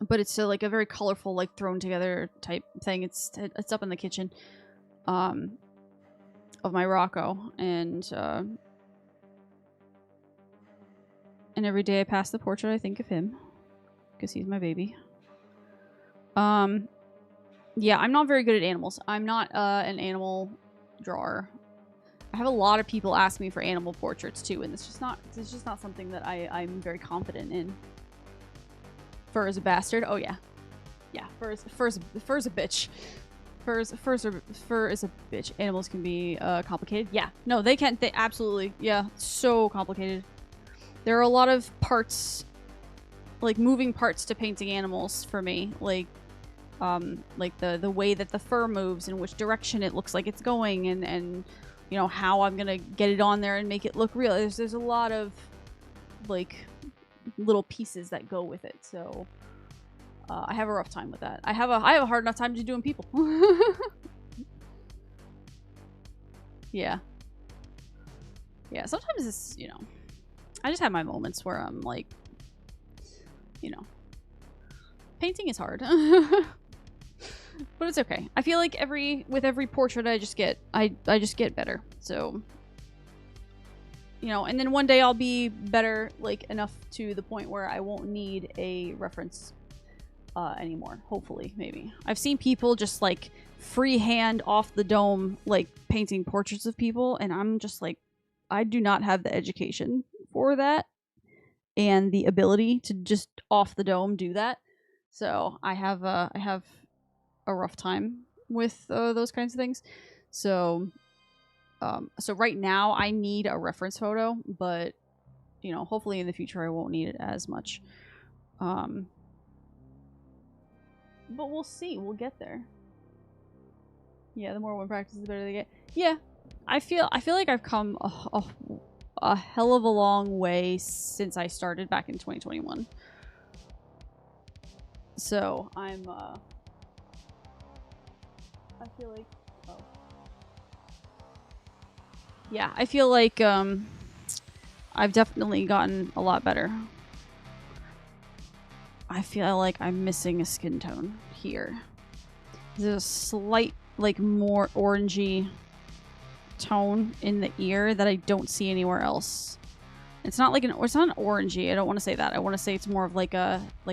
but it's like a very colorful, like thrown together type thing. It's up in the kitchen of my Rocco, and every day I pass the portrait I think of him because he's my baby. Yeah, I'm not very good at animals. I'm not an animal drawer. I have a lot of people ask me for animal portraits too, and it's just not something that I'm very confident in. Fur is a bastard. Oh yeah, yeah. Fur's a bitch. Fur is a bitch. Animals can be complicated. Yeah, no, they can. They absolutely. Yeah, so complicated. There are a lot of parts, like moving parts to painting animals for me, like the way that the fur moves and which direction it looks like it's going, and you know how I'm gonna get it on there and make it look real. There's a lot of like little pieces that go with it, so I have a rough time with that. I have a hard enough time just doing people. Yeah, sometimes it's, you know, I just have my moments where I'm like, you know, painting is hard. But it's okay. I feel like with every portrait I just get better. So, you know, and then one day I'll be better, like enough to the point where I won't need a reference anymore. Hopefully, maybe. I've seen people just like freehand off the dome, like painting portraits of people, and I'm just like, I do not have the education for that and the ability to just off the dome do that. So I have a rough time with those kinds of things. So so right now I need a reference photo, but you know, hopefully in the future I won't need it as much. But we'll see. We'll get there. Yeah, the more one practices, the better they get. Yeah, I feel like I've come a hell of a long way since I started back in 2021. So I'm I feel like, oh. Yeah, I feel like I've definitely gotten a lot better. I feel like I'm missing a skin tone here. There's a slight, like, more orangey tone in the ear that I don't see anywhere else. It's not like it's not an orangey. I don't want to say that. I want to say it's more of like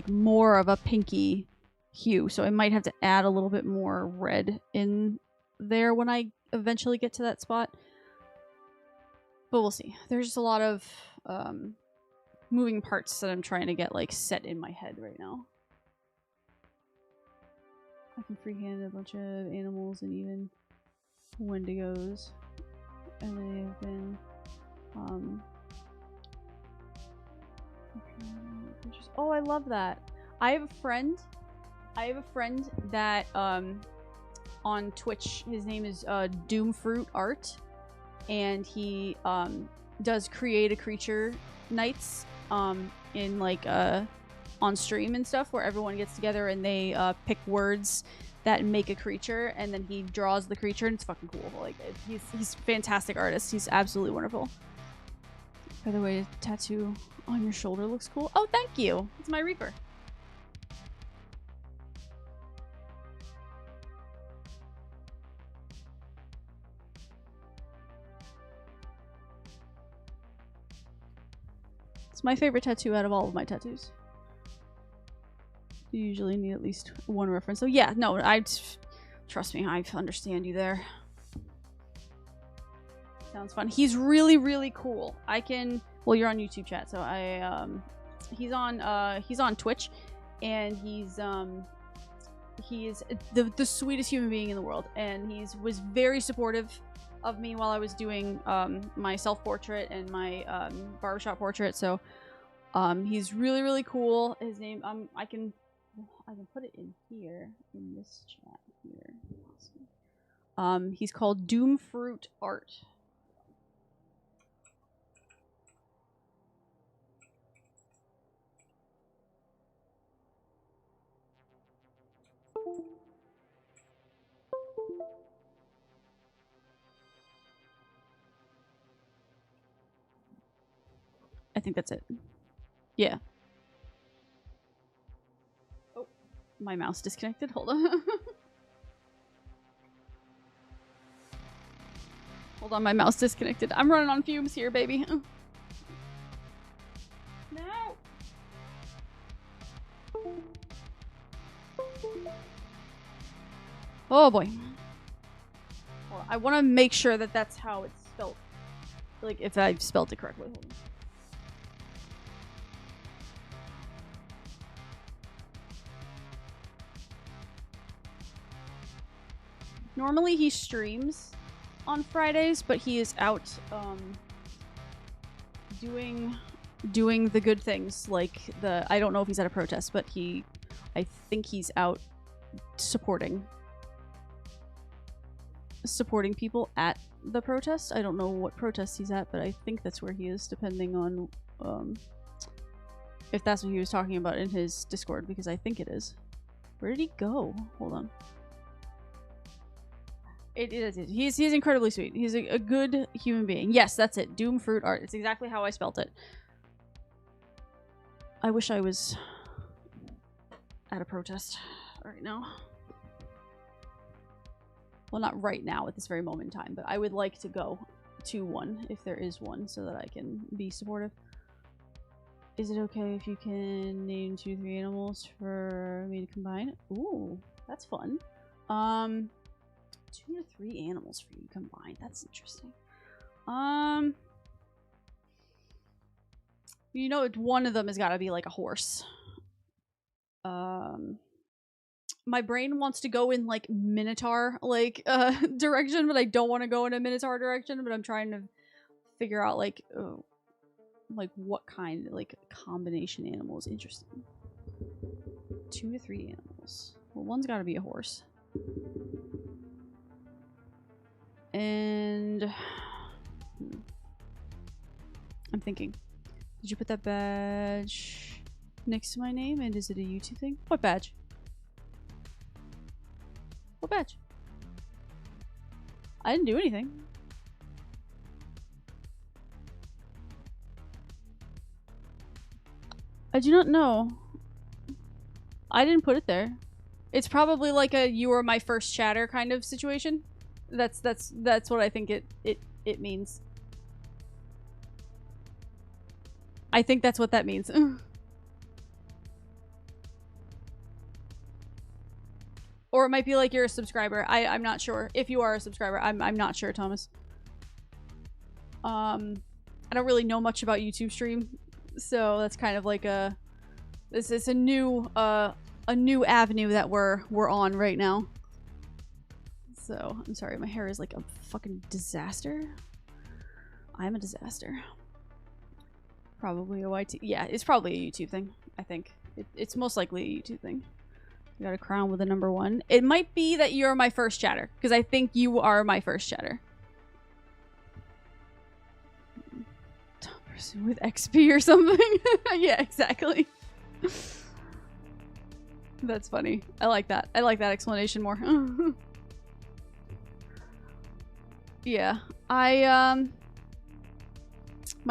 more of a pinky hue. So I might have to add a little bit more red in there when I eventually get to that spot. But we'll see. There's just a lot of moving parts that I'm trying to get like set in my head right now. I can freehand a bunch of animals and even wendigos, and they have been oh, I love that. I have a friend that on Twitch, his name is Doomfruit Art, and he does create a creature nights in like on stream and stuff, where everyone gets together and they pick words that make a creature, and then he draws the creature, and it's fucking cool. Like, he's a fantastic artist. He's absolutely wonderful. By the way, a tattoo on your shoulder looks cool. Oh, thank you. It's my Reaper. It's my favorite tattoo out of all of my tattoos. You usually need at least one reference. So yeah, no, trust me, I understand you there. Sounds fun. He's really, really cool. I can, well, you're on YouTube chat, so he's on Twitch, and he is the sweetest human being in the world, and was very supportive of me while I was doing my self-portrait and my barbershop portrait. So he's really, really cool. His name, I can put it in here, in this chat here. He's called Doom Fruit Art. I think that's it. Yeah. Oh, my mouse disconnected. Hold on. Hold on, my mouse disconnected. I'm running on fumes here, baby. No. Oh boy. Hold on. I want to make sure that that's how it's spelled. Like, if I've spelled it correctly. Hold on. Normally he streams on Fridays, but he is out doing the good things, like the, I don't know if he's at a protest, but I think he's out supporting people at the protest. I don't know what protest he's at, but I think that's where he is, depending on if that's what he was talking about in his Discord, because I think it is. Where did he go? Hold on. It is. He's incredibly sweet. He's a good human being. Yes, that's it. Doom Fruit Art. It's exactly how I spelt it. I wish I was at a protest right now. Well, not right now at this very moment in time, but I would like to go to one if there is one so that I can be supportive. Is it okay if you can name 2 or 3 animals for me to combine? Ooh, that's fun. 2 or 3 animals for you combined. That's interesting. You know, one of them has got to be like a horse. My brain wants to go in like Minotaur direction, but I don't want to go in a Minotaur direction. But I'm trying to figure out like what kind, like combination animal is interesting. 2 to 3 animals. Well, one's got to be a horse. And I'm thinking, did you put that badge next to my name? And is it a YouTube thing? What badge? What badge? I didn't do anything. I do not know. I didn't put it there. It's probably like a "you were my first chatter" kind of situation. That's what I think it means. I think that's what that means. Or it might be like you're a subscriber. I'm not sure. If you are a subscriber, I'm not sure, Thomas. I don't really know much about YouTube stream, so that's kind of like this is a new avenue that we're on right now. So, I'm sorry, my hair is like a fucking disaster. I'm a disaster. Probably a YT. Yeah, it's probably a YouTube thing, I think. It's most likely a YouTube thing. You got a crown with a number 1. It might be that you're my first chatter, because I think you are my first chatter. Top person with XP or something. Yeah, exactly. That's funny. I like that. I like that explanation more. Yeah, my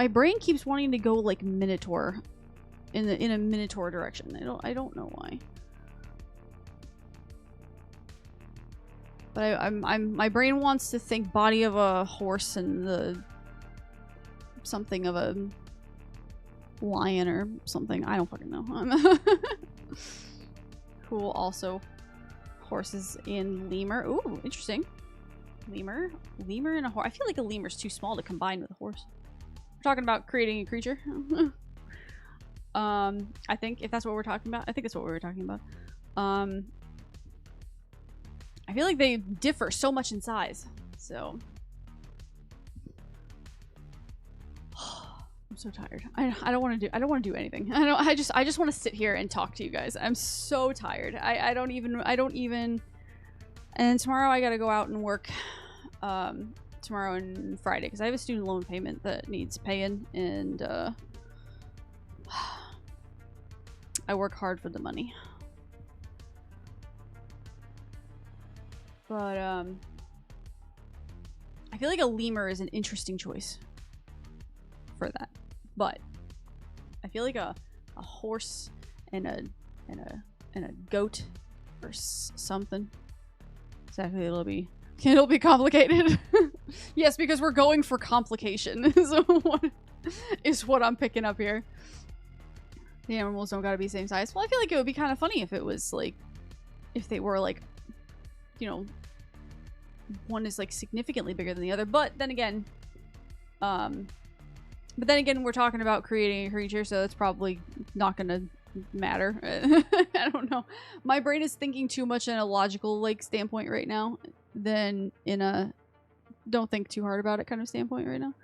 brain keeps wanting to go like Minotaur, in a Minotaur direction. I don't know why. But my brain wants to think body of a horse and something of a lion or something. I don't fucking know. Cool. Also, horses in lemur. Ooh, interesting. Lemur and a horse. I feel like a lemur's too small to combine with a horse. We're talking about creating a creature. I think if that's what we're talking about, I think that's what we were talking about. I feel like they differ so much in size. So I'm so tired. I don't want to do anything. I just want to sit here and talk to you guys. I'm so tired. I don't even And tomorrow I gotta go out and work tomorrow and Friday because I have a student loan payment that needs paying, and I work hard for the money. But I feel like a lemur is an interesting choice for that. But I feel like a horse and a goat or something. Exactly, it'll be complicated. Yes, because we're going for complication. So what is what I'm picking up here. The animals don't gotta be the same size. Well, I feel like it would be kind of funny if it was like, if they were like, you know, one is like significantly bigger than the other. But then again, we're talking about creating a creature, so it's probably not gonna matter. I don't know. My brain is thinking too much in a logical like standpoint right now than in a don't think too hard about it kind of standpoint right now.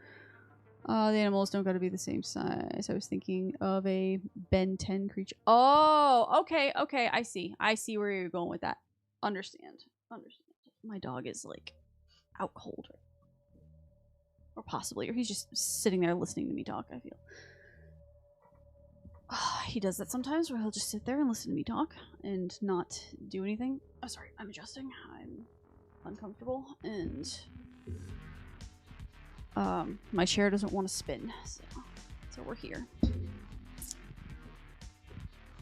The animals don't gotta be the same size. I was thinking of a Ben 10 creature. Oh, okay, okay. I see where you're going with that. Understand. My dog is like out cold, or possibly, or he's just sitting there listening to me talk. I feel he does that sometimes, where he'll just sit there and listen to me talk and not do anything. Oh, sorry, I'm adjusting. I'm uncomfortable, and my chair doesn't want to spin, so we're here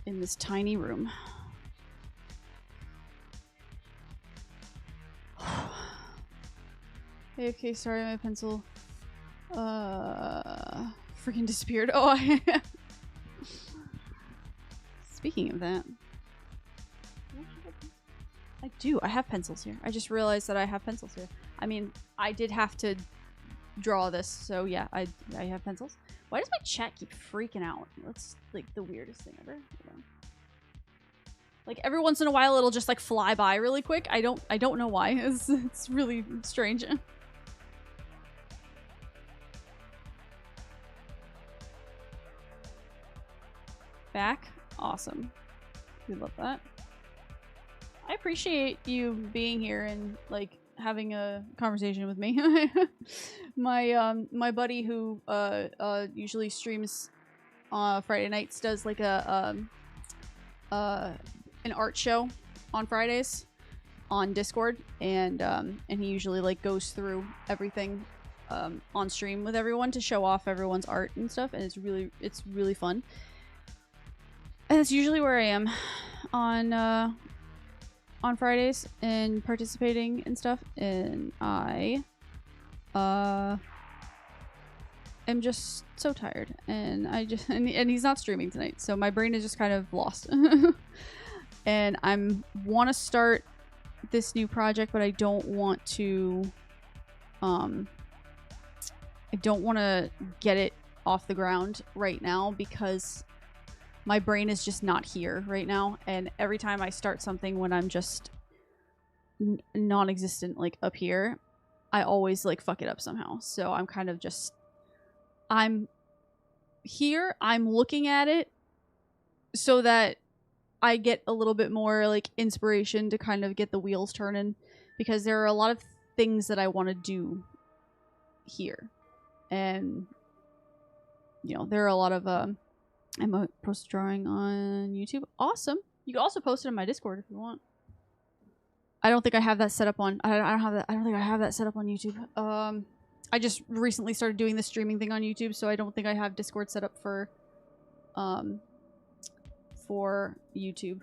in this tiny room. Hey, okay, sorry, my pencil freaking disappeared. Oh, speaking of that, I have pencils here. I just realized that I have pencils here. I mean, I did have to draw this, so yeah, I have pencils. Why does my chat keep freaking out? That's like the weirdest thing ever. Like every once in a while it'll just like fly by really quick. I don't know why. It's really strange. Back? Awesome. We love that. I appreciate you being here and like having a conversation with me. My buddy who usually streams Friday nights does like an art show on Fridays on Discord, and he usually like goes through everything on stream with everyone to show off everyone's art and stuff, and it's really fun. And that's usually where I am on Fridays and participating and stuff, and I am just so tired, and and he's not streaming tonight, so my brain is just kind of lost. And want to start this new project, but I don't want to get it off the ground right now because my brain is just not here right now, and every time I start something when I'm just non-existent like up here, I always like fuck it up somehow. So I'm kind of just I'm here, I'm looking at it so that I get a little bit more like inspiration to kind of get the wheels turning, because there are a lot of things that I want to do here, and you know, there are a lot of I'm a post drawing on YouTube. Awesome. You can also post it in my Discord if you want. I don't think I have that set up on I don't think I have that set up on YouTube. I just recently started doing the streaming thing on YouTube, so I don't think I have Discord set up for YouTube.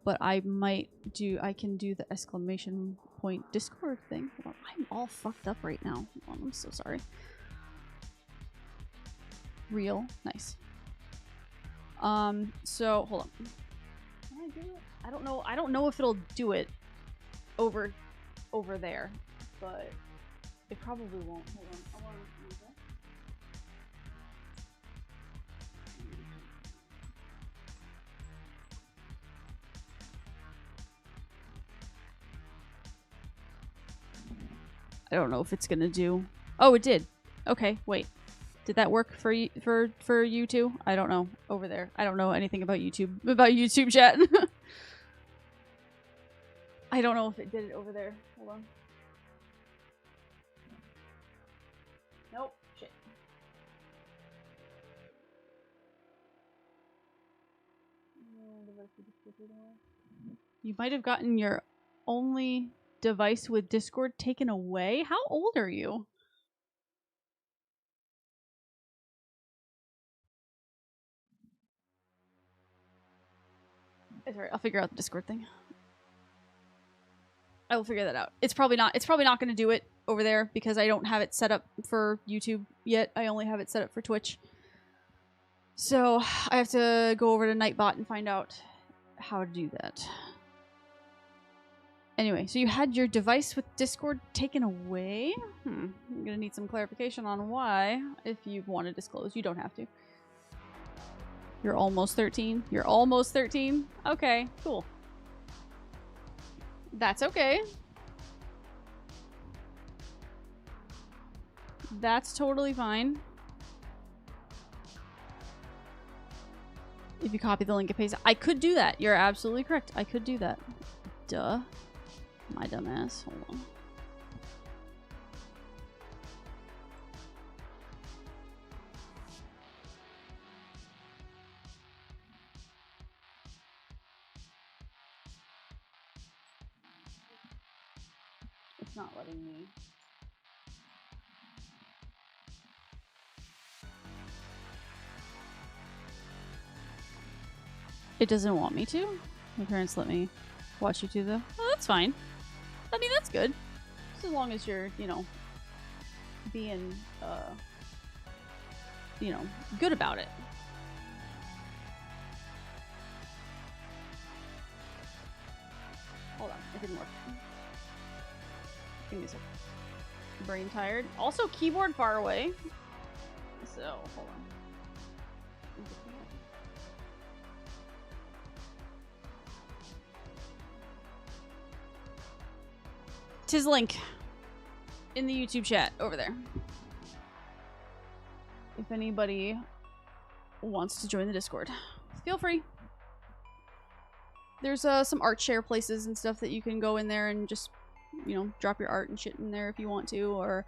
But I can do the exclamation point Discord thing. Hold on, I'm all fucked up right now. Hold on, I'm so sorry. Real nice. So hold on. Can I do it? I don't know if it'll do it over there, but it probably won't. Hold on. I want to use that. I don't know if it's gonna do. Oh, it did. Okay, wait. Did that work for you too? I don't know. Over there. I don't know anything about YouTube chat. I don't know if it did it over there. Hold on. Nope. Shit. You might have gotten your only device with Discord taken away? How old are you? It's alright, I'll figure out the Discord thing. I will figure that out. It's probably not going to do it over there because I don't have it set up for YouTube yet. I only have it set up for Twitch. So I have to go over to Nightbot and find out how to do that. Anyway, so you had your device with Discord taken away? I'm gonna need some clarification on why. If you want to disclose, you don't have to. You're almost 13? You're almost 13? Okay, cool. That's okay. That's totally fine. If you copy the link and paste it. I could do that. You're absolutely correct. I could do that. Duh. My dumbass. Hold on. It's not letting me. It doesn't want me to? My parents let me watch YouTube though. Oh, that's fine. I mean, that's good. Just as long as you're, you know, being, you know, good about it. Hold on, it didn't work. Give me a second. Brain tired. Also, keyboard far away. So, hold on. Tis link in the YouTube chat over there. If anybody wants to join the Discord, feel free. There's some art share places and stuff that you can go in there and just, you know, drop your art and shit in there if you want to, or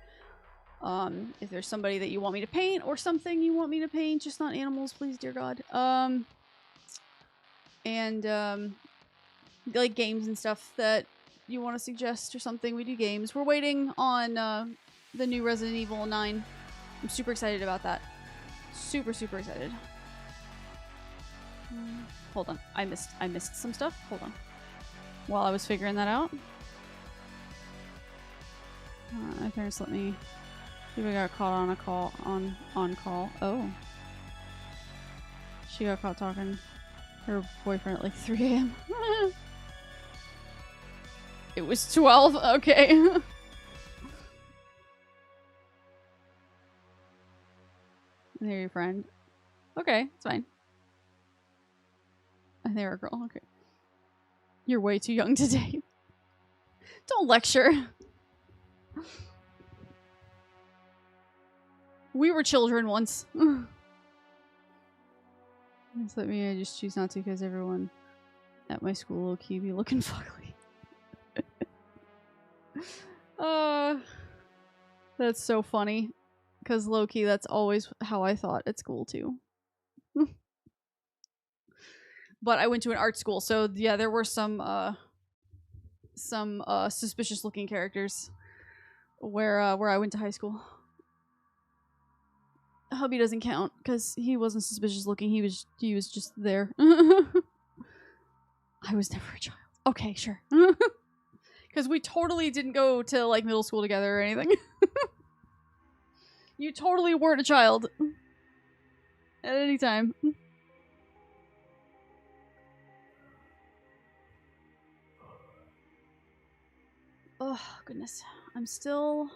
if there's somebody that you want me to paint or something you want me to paint, just not animals, please, dear God. Like games and stuff that you want to suggest or something. We do games. We're waiting on the new Resident Evil 9. I'm super excited about that. Super excited. Hold on. I missed some stuff. Hold on. While I was figuring that out. My parents let me see if I got caught on a call on call. Oh. She got caught talking to her boyfriend at like 3 a.m. It was 12? Okay. And they're your friend. Okay, it's fine. And they're a girl. Okay. You're way too young to date. Don't lecture. We were children once. Is that me? I just choose not to because everyone at my school low-key be looking fugly. That's so funny. Because low-key, that's always how I thought at school, too. But I went to an art school, so yeah, there were some suspicious-looking characters where I went to high school. Hubby doesn't count, because he wasn't suspicious-looking, he was just there. I was never a child. Okay, sure. Because we totally didn't go to, like, middle school together or anything. You totally weren't a child. At any time. Oh, goodness. I'm still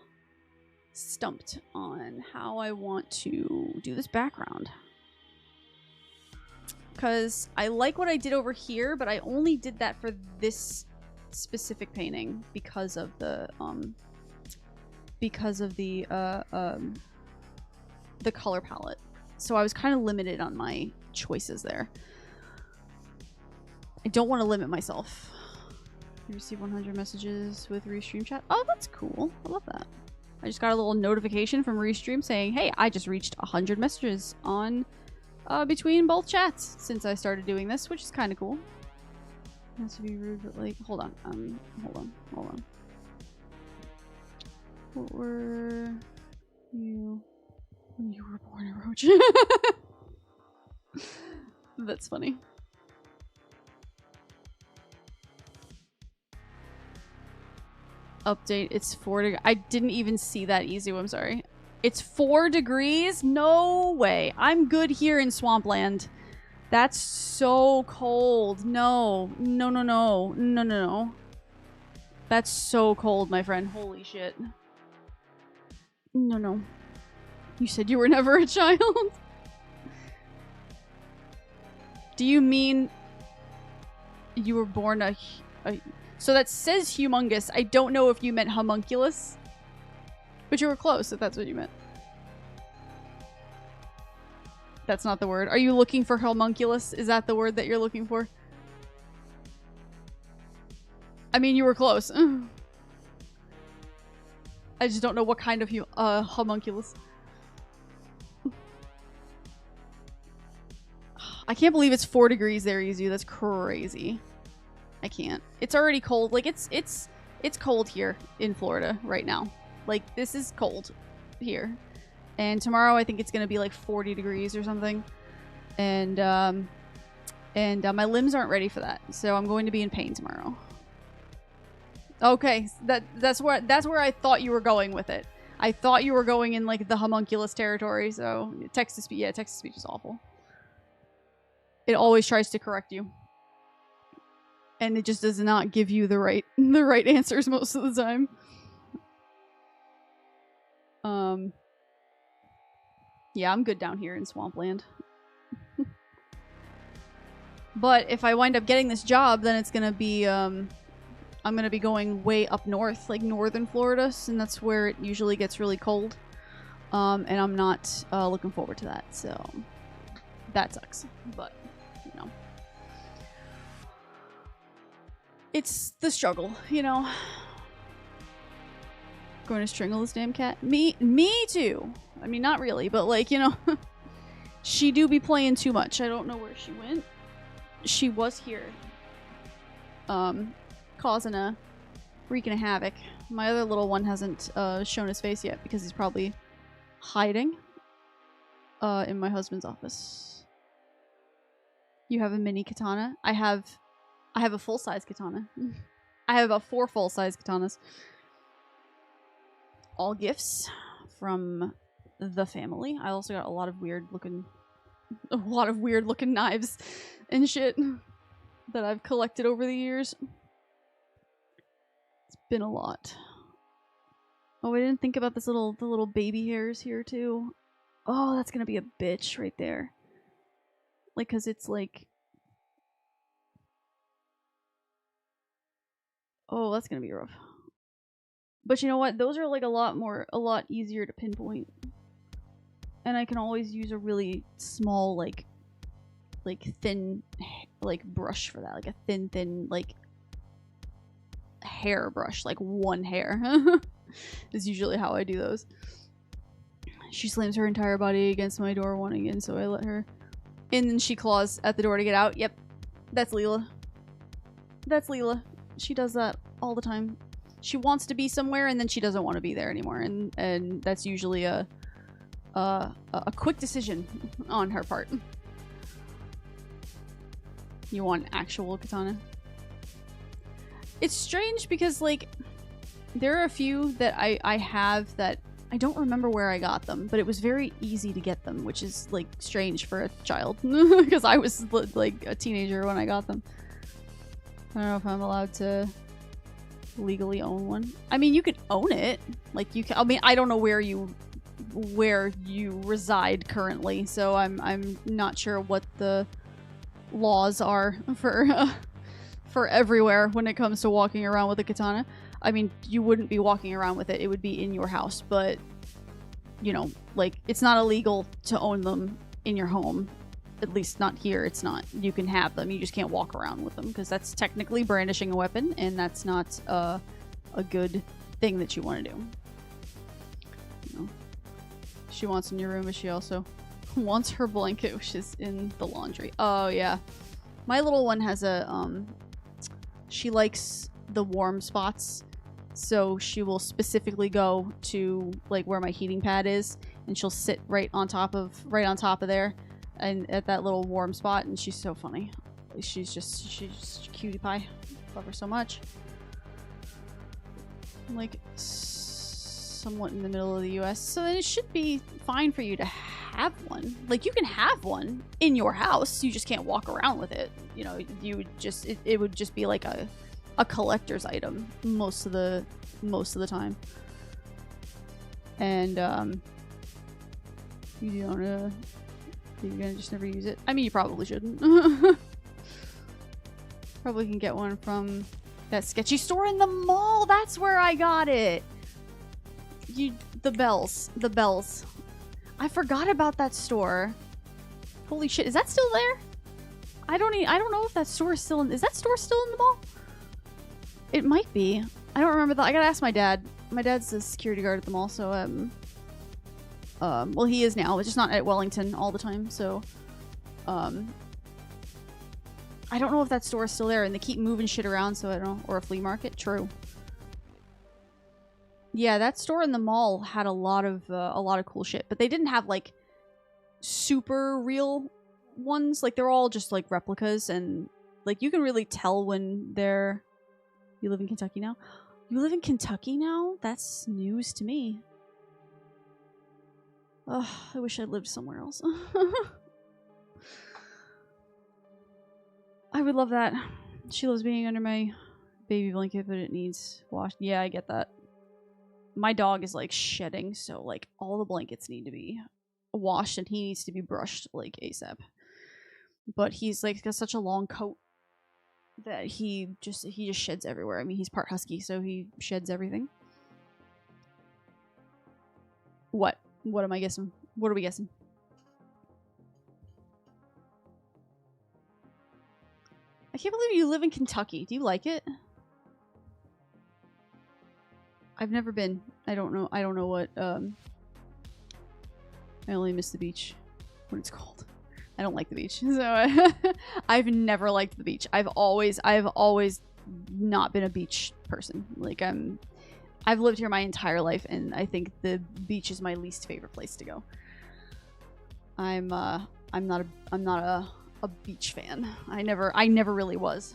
stumped on how I want to do this background. Because I like what I did over here, but I only did that for this specific painting because of the color palette. So I was kind of limited on my choices there. I don't want to limit myself. You receive 100 messages with Restream chat. Oh, that's cool. I love that. I just got a little notification from Restream saying, hey, I just reached 100 messages on between both chats since I started doing this, which is kind of cool. It has to be rude, but like, hold on. Hold on. What were you when you were born a roach? That's funny. Update, it's 4 degrees. I didn't even see that, Izu, I'm sorry. It's 4 degrees? No way. I'm good here in Swampland. That's so cold. No. No. That's so cold, my friend. Holy shit. No. You said you were never a child? Do you mean you were born a so that says humongous. I don't know if you meant homunculus. But you were close, if that's what you meant. That's not the word. Are you looking for homunculus? Is that the word that you're looking for? I mean, you were close. I just don't know what kind of homunculus. I can't believe it's 4 degrees there, Izu. That's crazy. I can't. It's already cold. Like, it's cold here in Florida right now. Like, this is cold here. And tomorrow I think it's gonna be like 40 degrees or something. And my limbs aren't ready for that. So I'm going to be in pain tomorrow. Okay, that's where I thought you were going with it. I thought you were going in like the homunculus territory, so text-to-speech, yeah, text-to-speech is awful. It always tries to correct you. And it just does not give you the right answers most of the time. Yeah, I'm good down here in Swampland. But if I wind up getting this job, then it's gonna be, I'm gonna be going way up north, like northern Florida, and that's where it usually gets really cold. And I'm not looking forward to that, so that sucks. But, you know. It's the struggle, you know. Going to strangle this damn cat? Me too. I mean, not really, but like, you know. She do be playing too much. I don't know where she went. She was here. Wreaking a havoc. My other little one hasn't shown his face yet because he's probably hiding in my husband's office. You have a mini katana? I have a full-size katana. I have about 4 full-size katanas. All gifts from the family. I also got a lot of weird looking knives and shit that I've collected over the years. It's been a lot. Oh, I didn't think about the little baby hairs here too. Oh, that's gonna be a bitch right there. Like, cause it's like, oh, that's gonna be rough. But you know what? Those are like a lot easier to pinpoint. And I can always use a really small, like thin, like brush for that. Like a thin, like hair brush. Like 1 hair is usually how I do those. She slams her entire body against my door wanting in, so I let her in, and she claws at the door to get out. Yep. That's Leela. That's Leela. She does that all the time. She wants to be somewhere and then she doesn't want to be there anymore, and that's usually a quick decision on her part. You want actual katana? It's strange because like there are a few that I have that I don't remember where I got them, but it was very easy to get them, which is like strange for a child because I was like a teenager when I got them. I don't know if I'm allowed to legally own one. I mean, you could own it. Like you can. I mean, I don't know where you reside currently, so I'm not sure what the laws are for everywhere when it comes to walking around with a katana. I mean, you wouldn't be walking around with it. It would be in your house, but you know, like it's not illegal to own them in your home. At least not here, it's not. You can have them, you just can't walk around with them, because that's technically brandishing a weapon, and that's not a good thing that you want to do. You know. She wants in your room, but she also wants her blanket, which is in the laundry. Oh, yeah. My little one has a, she likes the warm spots, so she will specifically go to, like, where my heating pad is, and she'll sit right on top of there, and at that little warm spot, and she's so funny. She's just a cutie pie. Love her so much. I'm, like, somewhat in the middle of the US, so then it should be fine for you to have one. Like, you can have one in your house, you just can't walk around with it. You know, you would just, it would just be like a collector's item most of the time. And you're gonna just never use it. I mean, you probably shouldn't. Probably can get one from that sketchy store in the mall. That's where I got it. The bells. I forgot about that store. Holy shit, is that still there? I don't know if that store is still in. Is that store still in the mall? It might be. I don't remember that. I gotta ask my dad. My dad's the security guard at the mall, so well, he is now. It's just not at Wellington all the time, so I don't know if that store is still there, and they keep moving shit around, so I don't know. Or a flea market. True. Yeah, that store in the mall had a lot of cool shit, but they didn't have like super real ones. Like, they're all just like replicas, and like you can really tell when they're. You live in Kentucky now? You live in Kentucky now? That's news to me. Ugh, I wish I lived somewhere else. I would love that. She loves being under my baby blanket, but it needs washed. Yeah, I get that. My dog is like shedding, so like all the blankets need to be washed, and he needs to be brushed like ASAP. But he's like got such a long coat that he just sheds everywhere. I mean, he's part husky, so he sheds everything. What am I guessing? What are we guessing? I can't believe you live in Kentucky. Do you like it? I've never been. I don't know what, I only miss the beach. What it's called. I don't like the beach. So I've never liked the beach. I've always not been a beach person. Like, I've lived here my entire life, and I think the beach is my least favorite place to go. I'm not a beach fan. I never really was.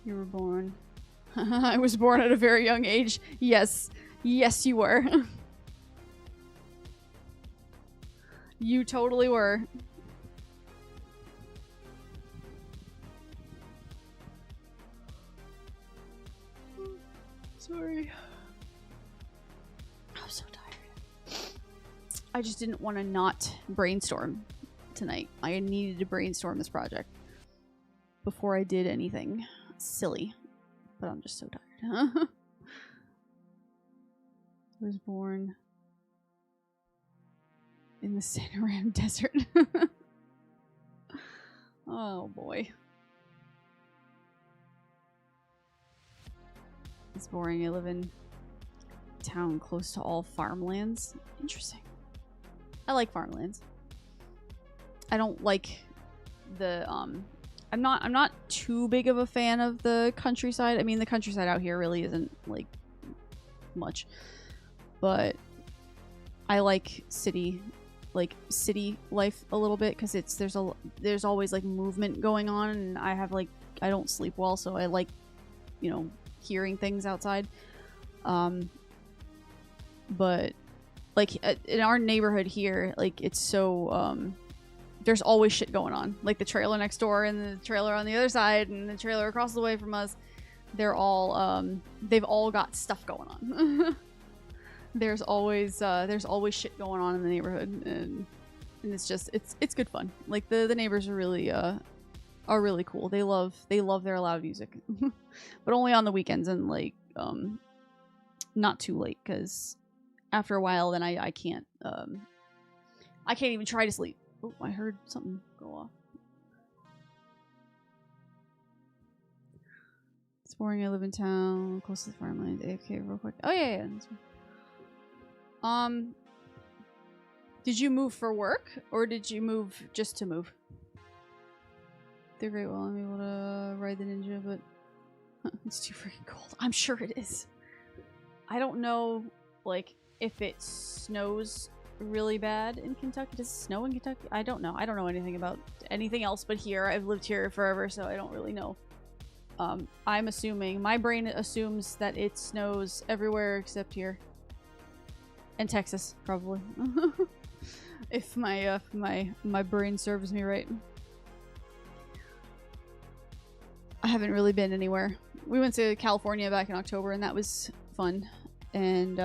You were born. I was born at a very young age. Yes. Yes, you were. You totally were. Sorry. I'm so tired. I just didn't want to not brainstorm tonight. I needed to brainstorm this project before I did anything silly. But I'm just so tired. I was born in the Sanaran Desert. Oh boy. It's boring. I live in a town close to all farmlands. Interesting. I like farmlands. I don't like the I'm not too big of a fan of the countryside. I mean, the countryside out here really isn't like much. But I like city life a little bit, because there's always like movement going on, and I don't sleep well, so I like, you know, hearing things outside. But like in our neighborhood here, like it's so there's always shit going on. Like the trailer next door and the trailer on the other side and the trailer across the way from us, they've all got stuff going on. There's always shit going on in the neighborhood, and it's just it's good fun. Like the neighbors are really cool. They love their loud music, but only on the weekends and like not too late, because after a while, then I can't even try to sleep. Oh, I heard something go off. It's boring. I live in town, close to the farmland. AFK real quick. Oh yeah. Did you move for work, or did you move just to move? They're great. Well, I'm able to ride the ninja, but it's too freaking cold. I'm sure it is. I don't know, like, if it snows really bad in Kentucky. Does it snow in Kentucky? I don't know. I don't know anything about anything else but here. I've lived here forever, so I don't really know. I'm assuming, my brain assumes that it snows everywhere except here. And Texas, probably. If my brain serves me right. I haven't really been anywhere. We went to California back in October, and that was fun. And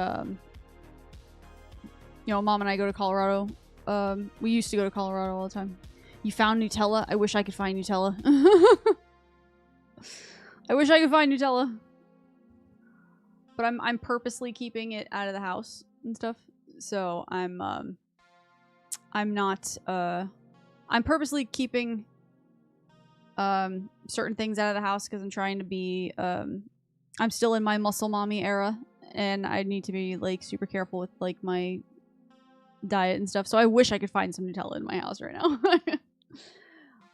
you know, Mom and I go to Colorado. We used to go to Colorado all the time. You found Nutella? I wish I could find Nutella. I wish I could find Nutella. But I'm purposely keeping it out of the house and stuff. So I'm purposely keeping certain things out of the house because I'm trying to be I'm still in my muscle mommy era, and I need to be like super careful with like my diet and stuff. So I wish I could find some Nutella in my house right now.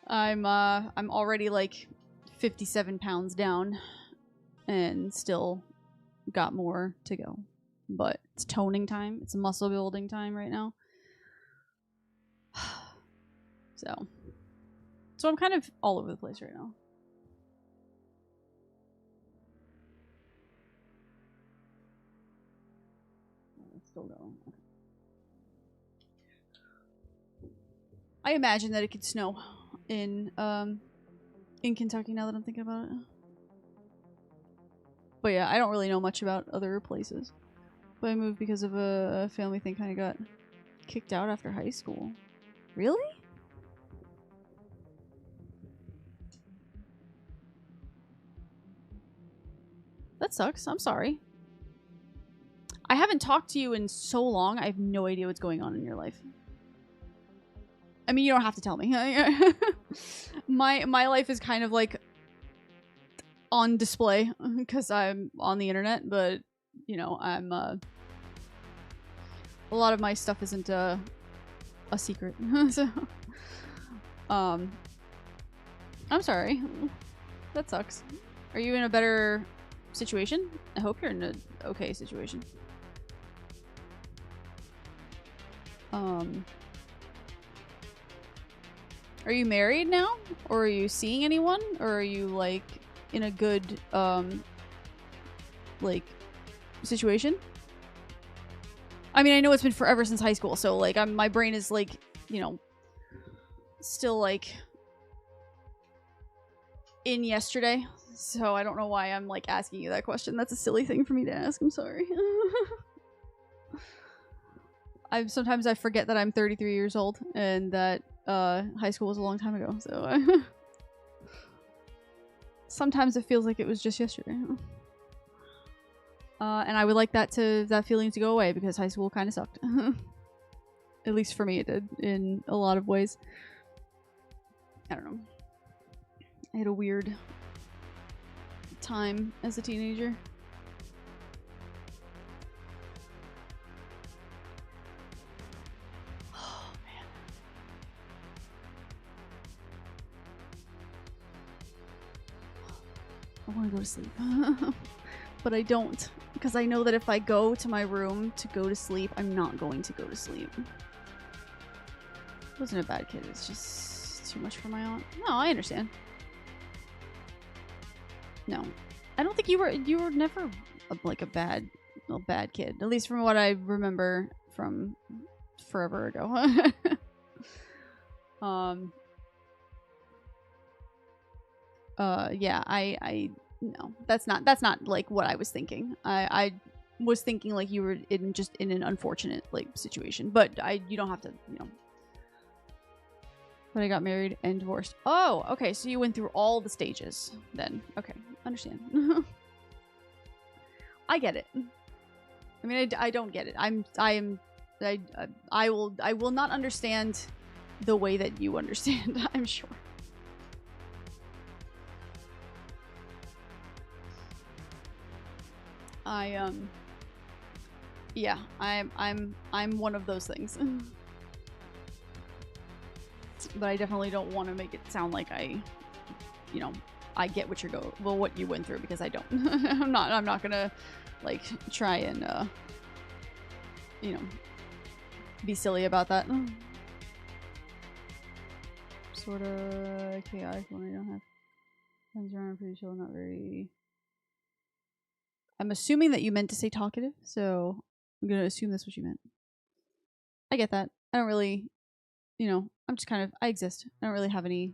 I'm already like 57 pounds down and still got more to go. But it's toning time. It's muscle building time right now. So I'm kind of all over the place right now. Let's still go. Okay. I imagine that it could snow in Kentucky now that I'm thinking about it. But yeah, I don't really know much about other places. But I moved because of a family thing. Kind of got kicked out after high school. Really? That sucks. I'm sorry. I haven't talked to you in so long. I have no idea what's going on in your life. I mean, you don't have to tell me. My life is kind of like on display because I'm on the internet, but you know, I'm a lot of my stuff isn't a secret. So I'm sorry. That sucks. Are you in a better situation? I hope you're in an okay situation. Are you married now? Or are you seeing anyone? Or are you like in a good like situation? I mean, I know it's been forever since high school, so like my brain is like, you know, still like in yesterday. So I don't know why I'm like asking you that question. That's a silly thing for me to ask. I'm sorry. Sometimes I forget that I'm 33 years old and that high school was a long time ago. So sometimes it feels like it was just yesterday. And I would like that feeling to go away because high school kind of sucked. At least for me it did in a lot of ways. I don't know. I had a weird time as a teenager. Oh, man. I want to go to sleep. But I don't. Because I know that if I go to my room to go to sleep, I'm not going to go to sleep. I wasn't a bad kid. It's just too much for my aunt. No, I understand. No. I don't think you were never like a bad kid. At least from what I remember from forever ago. Yeah, no, that's not like what I was thinking. I was thinking like you were just in an unfortunate like situation, but you don't have to, you know. But I got married and divorced. Oh, okay, so you went through all the stages then. Okay, understand. I get it. I mean, I don't get it. I will not understand the way that you understand, I'm sure. Yeah, I'm one of those things. But I definitely don't want to make it sound like I get what what you went through, because I don't. I'm not gonna like try and be silly about that. Sort of chaotic when I don't have friends around. I'm pretty chill, not very. I'm assuming that you meant to say talkative, so I'm gonna assume that's what you meant. I get that. I don't really, I'm just kind of, I exist. I don't really have any.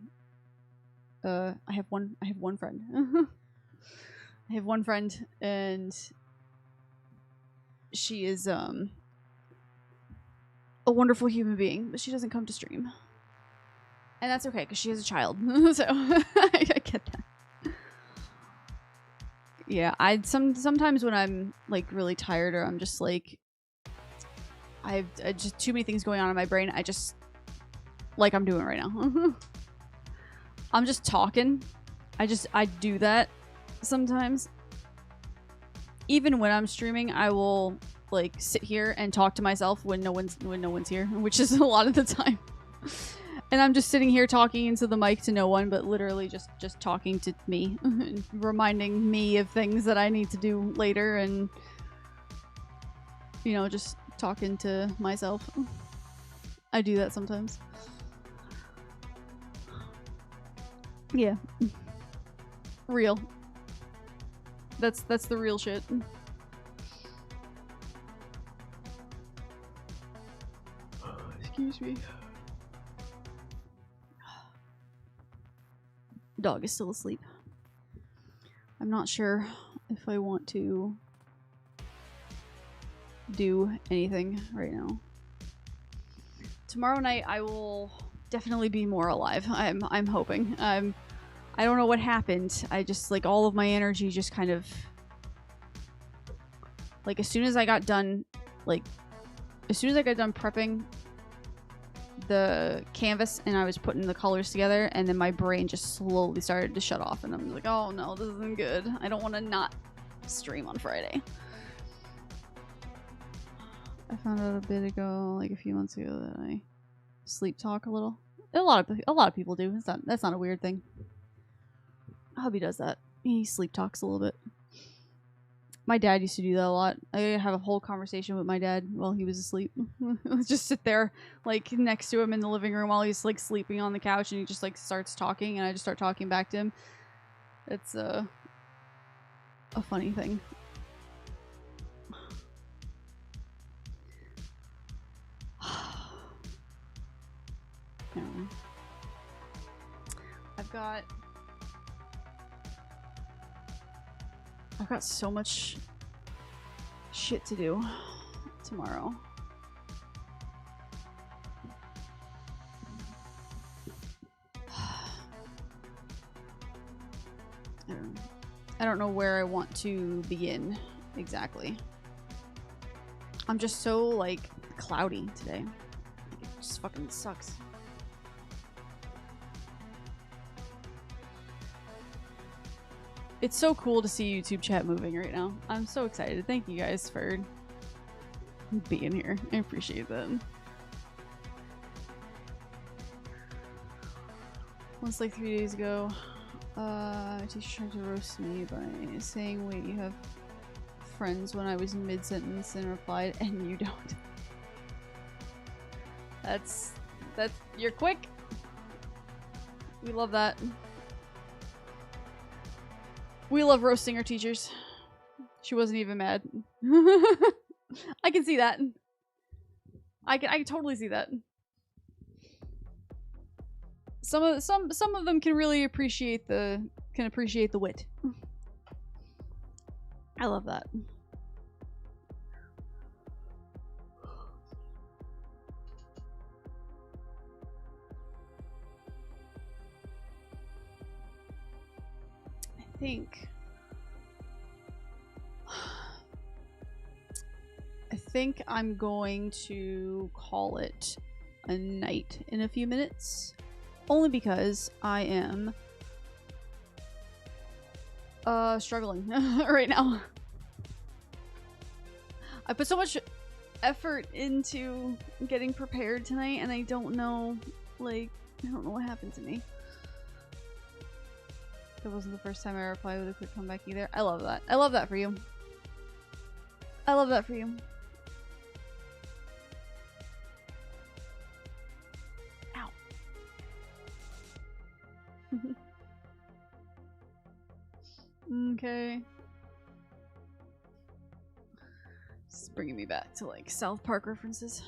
I have one friend. I have one friend, and she is a wonderful human being, but she doesn't come to stream, and that's okay because she has a child. So I get that. Yeah, sometimes when I'm like really tired, or I'm just like I've just too many things going on in my brain, I just like I'm doing right now. I'm just talking. I do that sometimes. Even when I'm streaming, I will like sit here and talk to myself when no one's here, which is a lot of the time. And I'm just sitting here talking into the mic to no one, but literally just talking to me, reminding me of things that I need to do later, and just talking to myself. I do that sometimes. Yeah. Real. That's the real shit. Excuse me. Dog is still asleep. I'm not sure if I want to do anything right now. Tomorrow night I will definitely be more alive. I'm hoping. I don't know what happened. I just like all of my energy just kind of like as soon as I got done prepping the canvas and I was putting the colors together, and then my brain just slowly started to shut off, and I'm like, oh no, this isn't good. I don't want to not stream on Friday. I found out a bit ago, like a few months ago, that I sleep talk a little. A lot of people do. That's not a weird thing. Hubby does that. He sleep talks a little bit. My dad used to do that a lot. I have a whole conversation with my dad while he was asleep. Just sit there, like, next to him in the living room while he's, like, sleeping on the couch, and he just, like, starts talking, and I just start talking back to him. It's, a funny thing. I've got so much shit to do tomorrow. I don't know where I want to begin exactly. I'm just so like cloudy today. It just fucking sucks. It's so cool to see YouTube chat moving right now. I'm so excited. Thank you guys for being here. I appreciate that. Once, like 3 days ago, a teacher tried to roast me by saying, wait, you have friends, when I was in mid-sentence, and replied, and you don't. That's you're quick. We love that. We love roasting our teachers. She wasn't even mad. I can see that. I can totally see that. Some of them can really appreciate the wit. I love that. I think think I'm going to call it a night in a few minutes. Only because I am struggling right now. I put so much effort into getting prepared tonight and I don't know, like, I don't know what happened to me. That wasn't the first time I replied with a quick comeback either. I love that. I love that for you. I love that for you. Ow. Okay. This is bringing me back to like South Park references.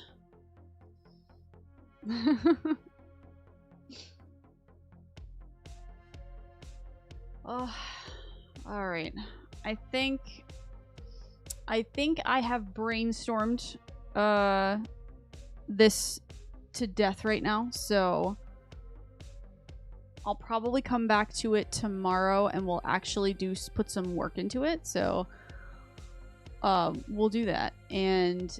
Oh, all right. I think I have brainstormed this to death right now, so I'll probably come back to it tomorrow and we'll actually put some work into it. So we'll do that, and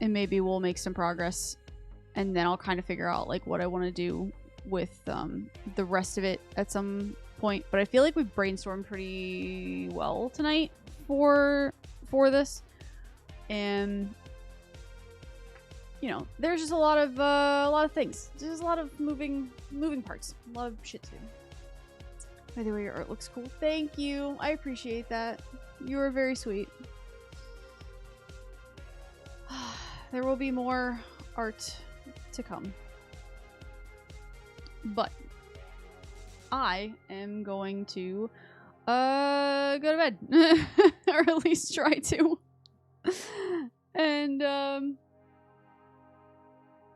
maybe we'll make some progress, and then I'll kind of figure out like what I want to do with the rest of it at some point. But I feel like we've brainstormed pretty well tonight for this, and you know, there's just a lot of things. There's a lot of moving parts, a lot of shit to do. By the way, your art looks cool. Thank you. I appreciate that. You are very sweet. There will be more art to come. But I am going to go to bed. Or at least try to. And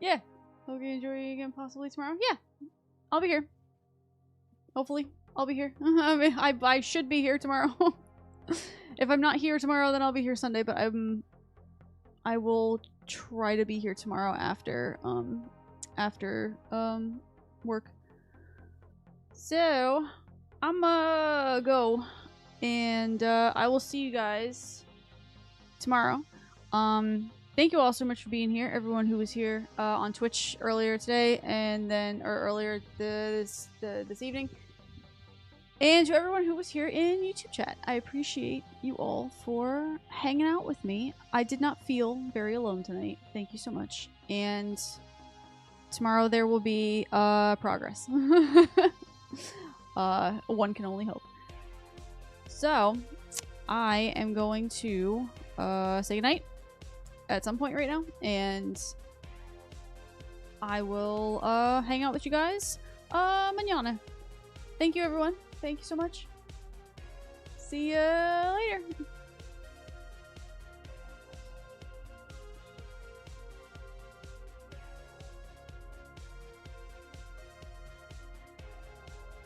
yeah. Hope you enjoy it again possibly tomorrow. Yeah. I'll be here. Hopefully. I'll be here. I should be here tomorrow. If I'm not here tomorrow, then I'll be here Sunday, but I will try to be here tomorrow after work. So I'm go, and I will see you guys tomorrow. Thank you all so much for being here, everyone who was here on Twitch earlier today, and then earlier this evening. And to everyone who was here in YouTube chat, I appreciate you all for hanging out with me. I did not feel very alone tonight. Thank you so much. And tomorrow there will be progress. One can only hope. So, I am going to say goodnight at some point right now. And I will hang out with you guys mañana. Thank you, everyone. Thank you so much. See you later.